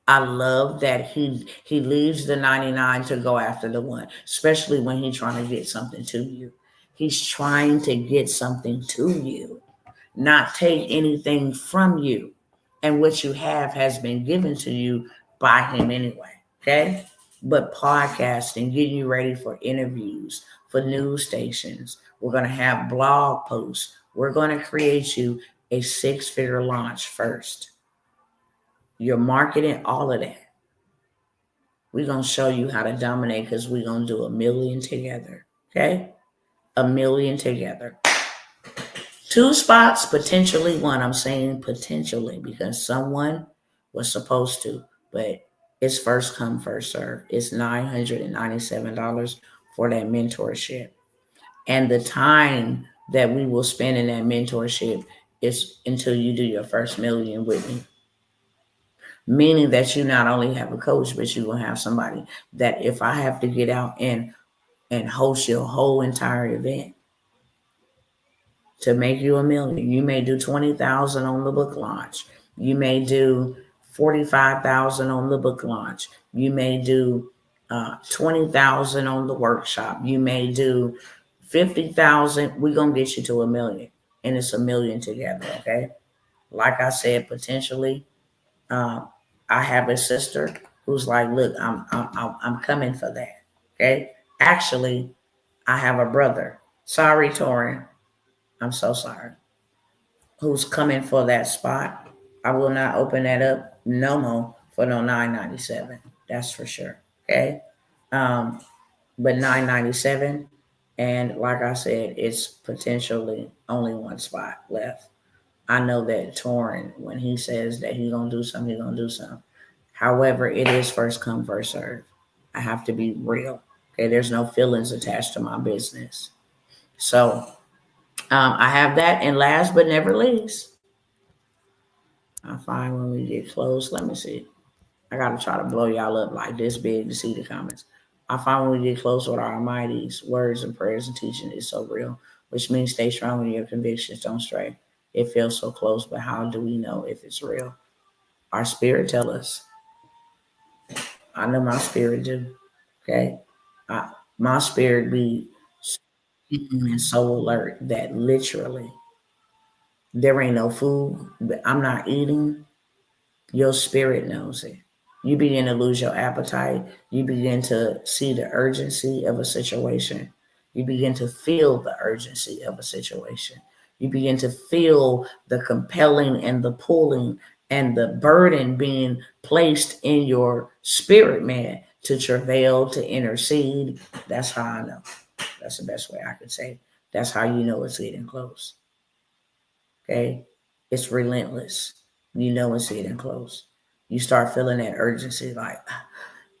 I love that he leaves the 99 to go after the one, especially when he's trying to get something to you. He's trying to get something to you, not take anything from you. And what you have has been given to you by him anyway. Okay? But podcasting, getting you ready for interviews, for news stations. We're going to have blog posts. We're going to create you a 6-figure launch first. Your marketing, all of that. We're going to show you how to dominate because we're going to do $1 million together. Okay? $1 million together. 2 spots, potentially 1. I'm saying potentially because someone was supposed to, but it's first come, first serve. It's $997 for that mentorship. And the time that we will spend in that mentorship is until you do your first $1 million with me. Meaning that you not only have a coach, but you will have somebody that if I have to get out and host your whole entire event to make you $1 million, you may do 20,000 on the book launch. You may do 45,000 on the book launch. You may do 20,000 on the workshop. You may do 50,000. We're gonna get you to $1 million, and it's $1 million together. Okay, like I said, potentially. I have a sister who's like, look, I'm coming for that. Okay. Actually, I have a brother. Sorry, Torin. I'm so sorry. Who's coming for that spot? I will not open that up no more for no $997. That's for sure. Okay. But $997, and like I said, it's potentially only 1 spot left. I know that Torin, when he says that he's gonna do something, he's gonna do something. However, it is first come, first serve. I have to be real. Okay, there's no feelings attached to my business. So I have that, and last but never least, I find when we get close. Let me see. I gotta try to blow y'all up like this big to see the comments. I find when we get close with our Almighty's words and prayers and teaching is so real, which means stay strong in your convictions, don't stray. It feels so close, but how do we know if it's real? Our spirit tell us. I know my spirit do. Okay, my spirit be so alert that literally there ain't no food, but I'm not eating. Your spirit knows it. You begin to lose your appetite. You begin to see the urgency of a situation. You begin to feel the urgency of a situation. You begin to feel the compelling and the pulling and the burden being placed in your spirit, man, to travail, to intercede. That's how I know. That's the best way I could say. That's how you know it's getting close. Okay? It's relentless. You know it's getting close. You start feeling that urgency like,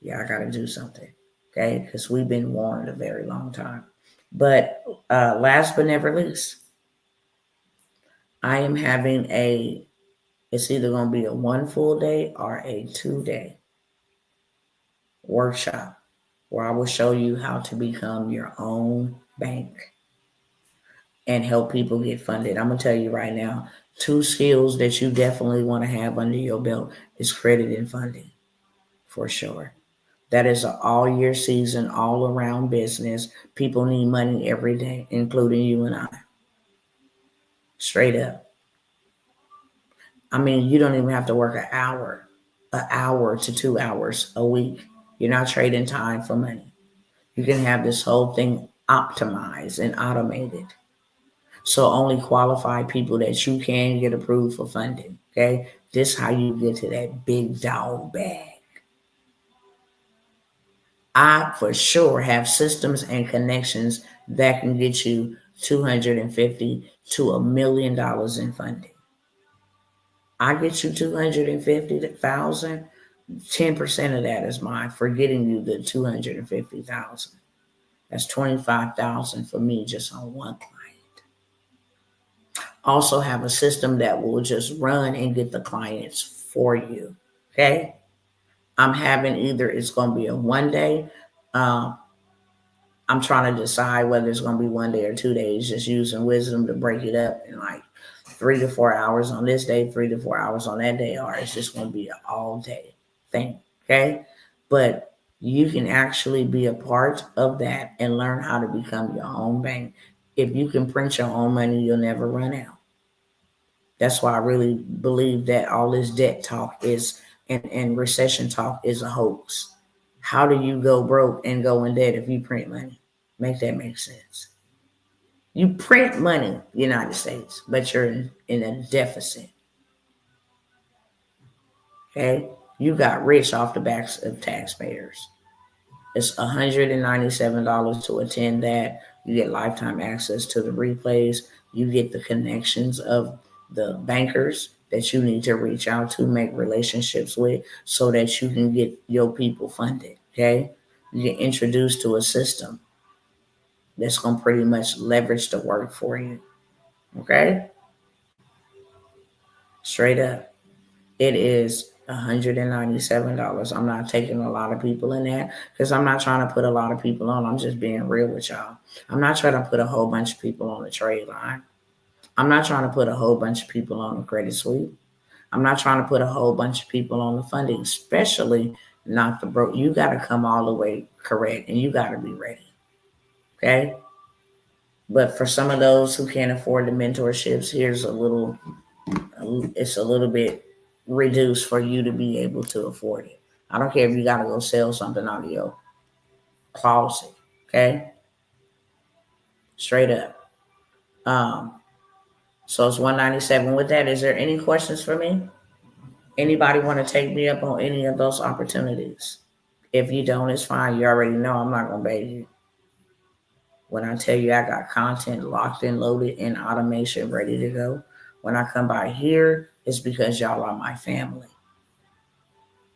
yeah, I got to do something. Okay? Because we've been warned a very long time. But last but never least, I am having it's either going to be a 1 full day or a 2-day workshop where I will show you how to become your own bank and help people get funded. I'm going to tell you right now, 2 skills that you definitely want to have under your belt is credit and funding, for sure. That is an all year season, all around business. People need money every day, including you and I. Straight up. I mean, you don't even have to work an hour to 2 hours a week. You're not trading time for money. You can have this whole thing optimized and automated. So only qualified people that you can get approved for funding. Okay. This is how you get to that big dog bag. I for sure have systems and connections that can get you $250,000 to $1 million in funding. I get you 250,000. 10% of that is mine for getting you the 250,000. That's 25,000 for me just on one client. Also have a system that will just run and get the clients for you. Okay. I'm having either it's going to be a 1 day. I'm trying to decide whether it's going to be 1 day or 2 days, just using wisdom to break it up in like 3 to 4 hours on this day, 3 to 4 hours on that day, or it's just going to be an all day thing. Okay. But you can actually be a part of that and learn how to become your own bank. If you can print your own money, you'll never run out. That's why I really believe that all this debt talk is and recession talk is a hoax. How do you go broke and go in debt if you print money? Make that make sense. You print money, United States, but you're in a deficit. Okay? You got rich off the backs of taxpayers. It's $197 to attend that. You get lifetime access to the replays. You get the connections of the bankers that you need to reach out to, make relationships with, so that you can get your people funded. Okay? You get introduced to a system that's going to pretty much leverage the work for you. Okay? Straight up. It is $197. I'm not taking a lot of people in that because I'm not trying to put a lot of people on. I'm just being real with y'all. I'm not trying to put a whole bunch of people on the trade line. I'm not trying to put a whole bunch of people on the credit suite. I'm not trying to put a whole bunch of people on the funding, especially not the broke. You got to come all the way correct and you got to be ready. Okay? But for some of those who can't afford the mentorships, it's a little bit reduced for you to be able to afford it. I don't care if you got to go sell something out of your closet. Okay? Straight up. So it's $197. With that, is there any questions for me? Anybody want to take me up on any of those opportunities? If you don't, it's fine. You already know I'm not going to beg you. When I tell you I got content locked and loaded and automation ready to go, when I come by here, it's because y'all are my family.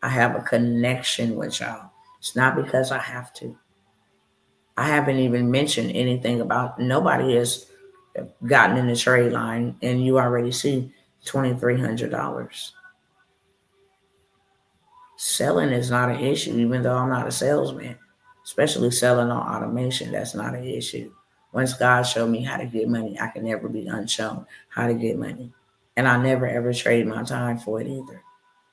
I have a connection with y'all. It's not because I have to. I haven't even mentioned anything about, nobody has gotten in the trade line and you already see $2,300. Selling is not an issue, even though I'm not a salesman, especially selling on automation. That's not an issue. Once God showed me how to get money, I can never be unshown how to get money. And I never ever trade my time for it either.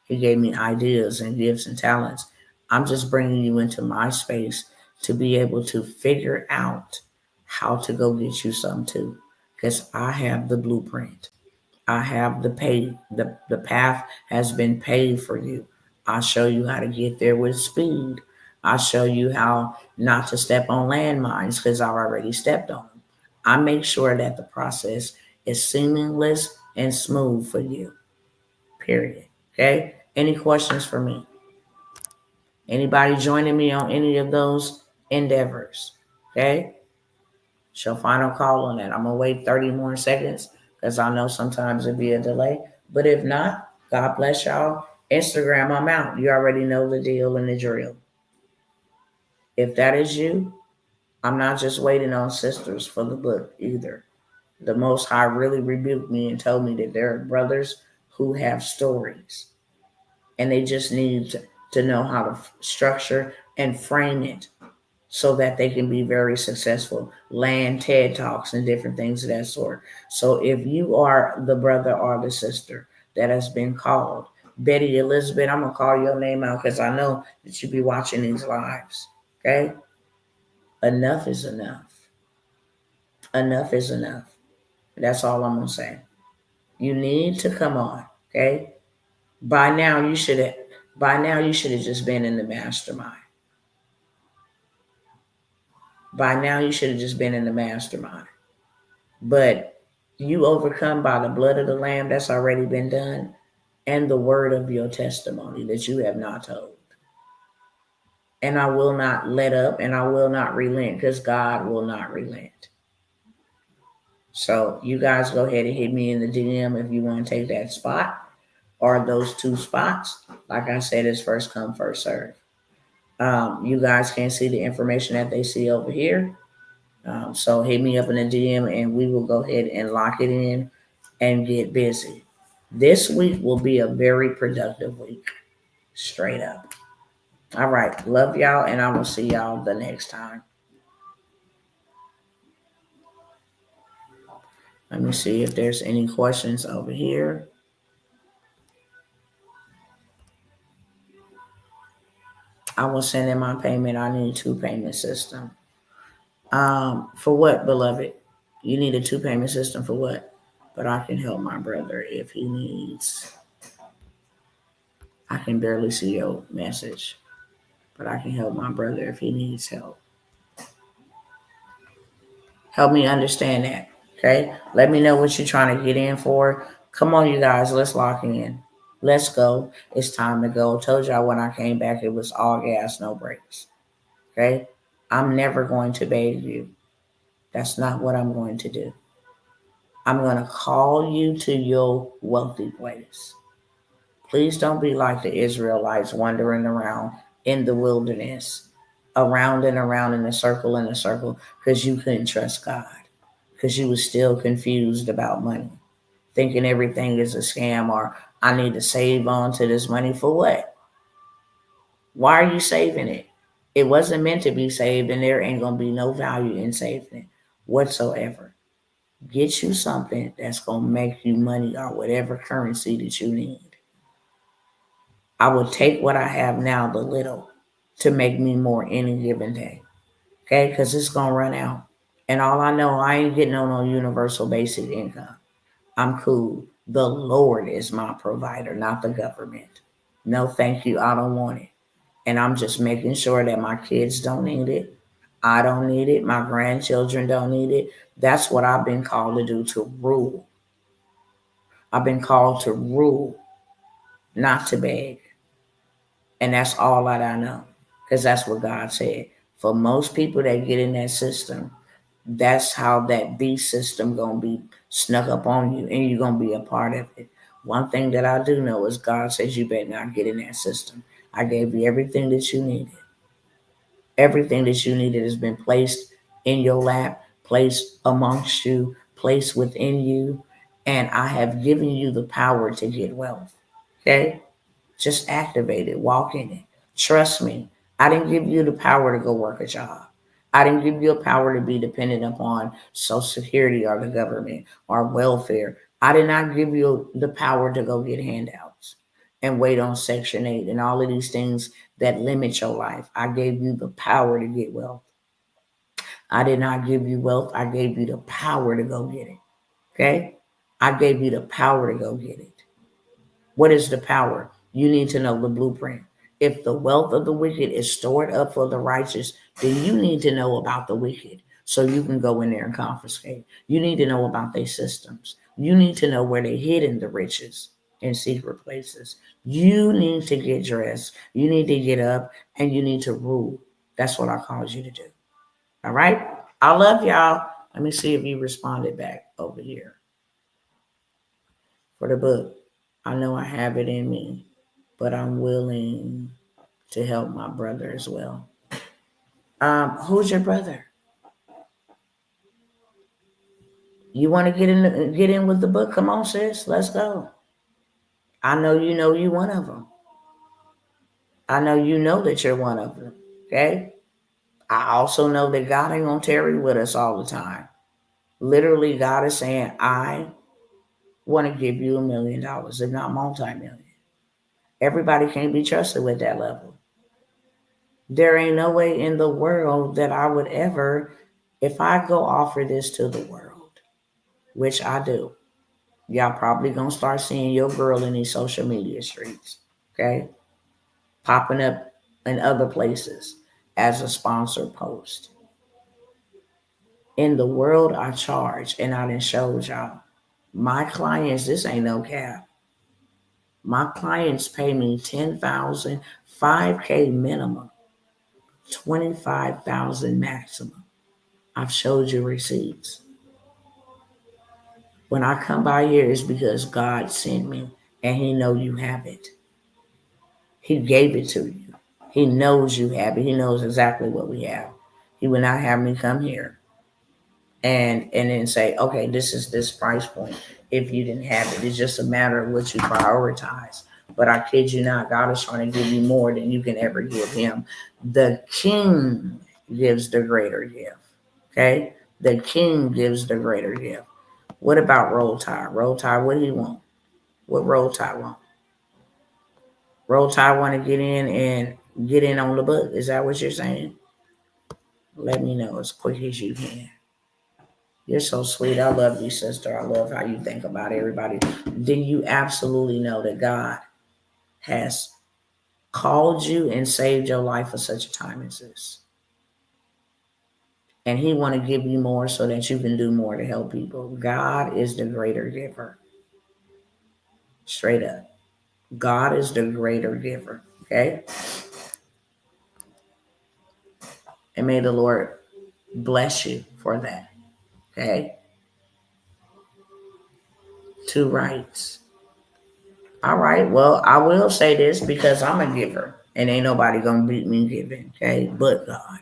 He gave me ideas and gifts and talents. I'm just bringing you into my space to be able to figure out how to go get you some too. Because I have the blueprint. I have the path has been paved for you. I'll show you how to get there with speed. I'll show you how not to step on landmines because I've already stepped on them. I make sure that the process is seamless and smooth for you. Period. Okay? Any questions for me? Anybody joining me on any of those endeavors? Okay. It's your final call on that. I'm going to wait 30 more seconds because I know sometimes it'll be a delay. But if not, God bless y'all. Instagram, I'm out. You already know the deal and the drill. If that is you, I'm not just waiting on sisters for the book either. The Most High really rebuked me and told me that there are brothers who have stories and they just need to know how to structure and frame it so that they can be very successful, land TED Talks and different things of that sort. So if you are the brother or the sister that has been called, Betty Elizabeth, I'm going to call your name out because I know that you be watching these lives, okay? Enough is enough. Enough is enough. That's all I'm going to say. You need to come on, okay? By now you should have just been in the mastermind. By now you should have just been in the mastermind. But you overcome by the blood of the Lamb that's already been done and the word of your testimony that you have not told. And I will not let up and I will not relent because God will not relent. So you guys go ahead and hit me in the DM if you want to take that spot or those two spots. Like I said, it's first come, first serve. You guys can see the information that they see over here. So hit me up in the DM and we will go ahead and lock it in and get busy. This week will be a very productive week. Straight up. All right. Love y'all and I will see y'all the next time. Let me see if there's any questions over here. I will send in my payment. I need 2 payment system. For what, beloved? You need a 2 payment system for what? But I can help my brother if he needs. I can barely see your message, but I can help my brother if he needs help. Help me understand that, okay? Let me know what you're trying to get in for. Come on, you guys, let's lock in. Let's go. It's time to go. Told y'all when I came back, it was all gas, no brakes, okay? I'm never going to beg you. That's not what I'm going to do. I'm going to call you to your wealthy place. Please don't be like the Israelites wandering around in the wilderness, around and around in a circle, because you couldn't trust God, because you were still confused about money, thinking everything is a scam or I need to save on to this money for what? Why are you saving it? It wasn't meant to be saved and there ain't going to be no value in saving it whatsoever. Get you something that's going to make you money or whatever currency that you need. I will take what I have now, the little, to make me more any given day. Okay? Because it's going to run out. And all I know, I ain't getting on no universal basic income. I'm cool. The Lord is my provider, not the government. No, thank you. I don't want it. And I'm just making sure that my kids don't need it. I don't need it. My grandchildren don't need it. That's what I've been called to do, to rule. I've been called to rule, not to beg. And that's all that I know, because that's what God said. For most people that get in that system, that's how that beast system going to be snuck up on you, and you're going to be a part of it. One thing that I do know is God says you better not get in that system. I gave you everything that you needed. Everything that you needed has been placed in your lap, placed amongst you, placed within you, and I have given you the power to get wealth. Okay? Just activate it. Walk in it. Trust me. I didn't give you the power to go work a job. I didn't give you a power to be dependent upon Social Security or the government or welfare. I did not give you the power to go get handouts and wait on Section 8 and all of these things that limit your life. I gave you the power to get wealth. I did not give you wealth. I gave you the power to go get it. Okay? I gave you the power to go get it. What is the power? You need to know the blueprint. If the wealth of the wicked is stored up for the righteous, then you need to know about the wicked so you can go in there and confiscate. You need to know about their systems. You need to know where they hid in the riches. in secret places. You need to get dressed. You need to get up and you need to rule. That's what I called you to do. All right? I love y'all. Let me see if you responded back over here for the book. I know I have it in me, but I'm willing to help my brother as well. Who's your brother? You want to get in with the book? Come on, sis. Let's go. I know you one of them. I know you know that you're one of them. Okay? I also know that God ain't gonna tarry with us all the time. Literally, God is saying, I want to give you $1 million, if not multi-million. Everybody can't be trusted with that level. There ain't no way in the world that I would ever, if I go offer this to the world, which I do, y'all probably gonna start seeing your girl in these social media streets, okay? Popping up in other places as a sponsored post. In the world, I charge, and I done showed y'all. My clients, this ain't no cap. My clients pay me $10,000, $5K minimum, $25,000 maximum. I've showed you receipts. When I come by here, it's because God sent me, and He know you have it. He gave it to you. He knows you have it. He knows exactly what we have. He would not have me come here and then say, okay, this is this price point if you didn't have it. It's just a matter of what you prioritize. But I kid you not, God is trying to give you more than you can ever give Him. The King gives the greater gift. Okay? The King gives the greater gift. What about Roll Tide? Roll Tide, what do you want? What Roll Tide want? Roll Tide want to get in on the book. Is that what you're saying? Let me know as quick as you can. You're so sweet. I love you, sister. I love how you think about everybody. Then you absolutely know that God has called you and saved your life for such a time as this. And He want to give you more so that you can do more to help people. God is the greater giver. Straight up. God is the greater giver. Okay? And may the Lord bless you for that. Okay? 2 rights. All right. Well, I will say this because I'm a giver and ain't nobody going to beat me giving. Okay? But God.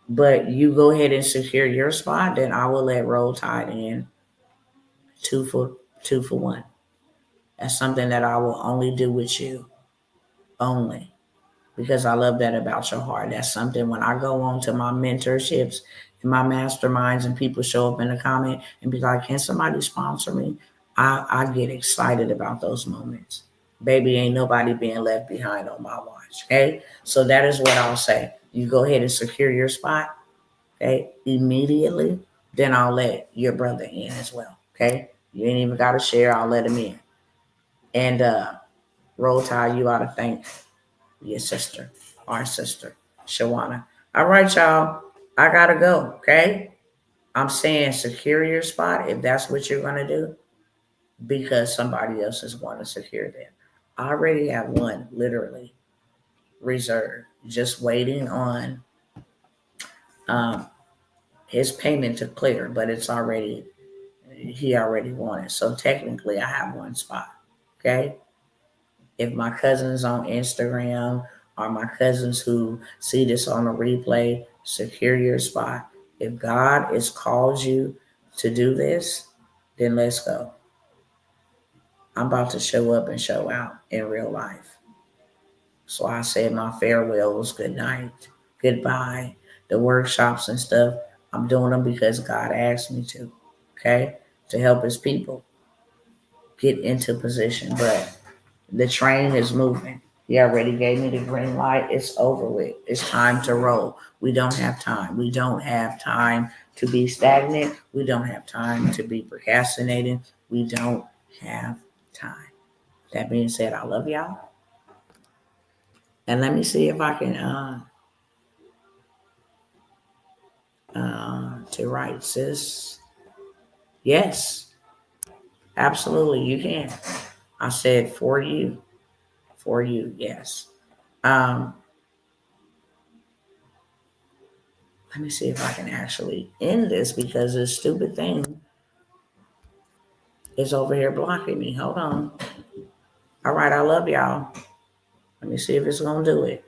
But you go ahead and secure your spot, then I will let Roll Tide in 2 for 1. That's something that I will only do with you. Only. Because I love that about your heart. That's something when I go on to my mentorships and my masterminds and people show up in the comment and be like, can somebody sponsor me? I get excited about those moments. Baby, ain't nobody being left behind on my watch. Okay. So that is what I'll say. You go ahead and secure your spot. Okay. Immediately. Then I'll let your brother in as well. Okay. You ain't even got to share. I'll let him in. And Roll Tide, you ought to thank your sister, our sister, Shawana. All right, y'all. I gotta go. Okay. I'm saying secure your spot if that's what you're gonna do, because somebody else is going to secure them. I already have one literally reserved, just waiting on his payment to clear, but he already won it. So technically I have one spot. Okay. If my cousins on Instagram or my cousins who see this on a replay, secure your spot. If God has called you to do this, then let's go. I'm about to show up and show out in real life. So I said my farewells, good night, goodbye, the workshops and stuff. I'm doing them because God asked me to, okay, to help His people get into position. But the train is moving. He already gave me the green light. It's over with. It's time to roll. We don't have time. We don't have time to be stagnant. We don't have time to be procrastinating. We don't have time. That being said, I love y'all. And let me see if I can to write, sis. Yes, absolutely, you can. I said for you. For you, yes. Let me see if I can actually end this because this stupid thing is over here blocking me. Hold on. All right, I love y'all. Let me see if it's gonna do it.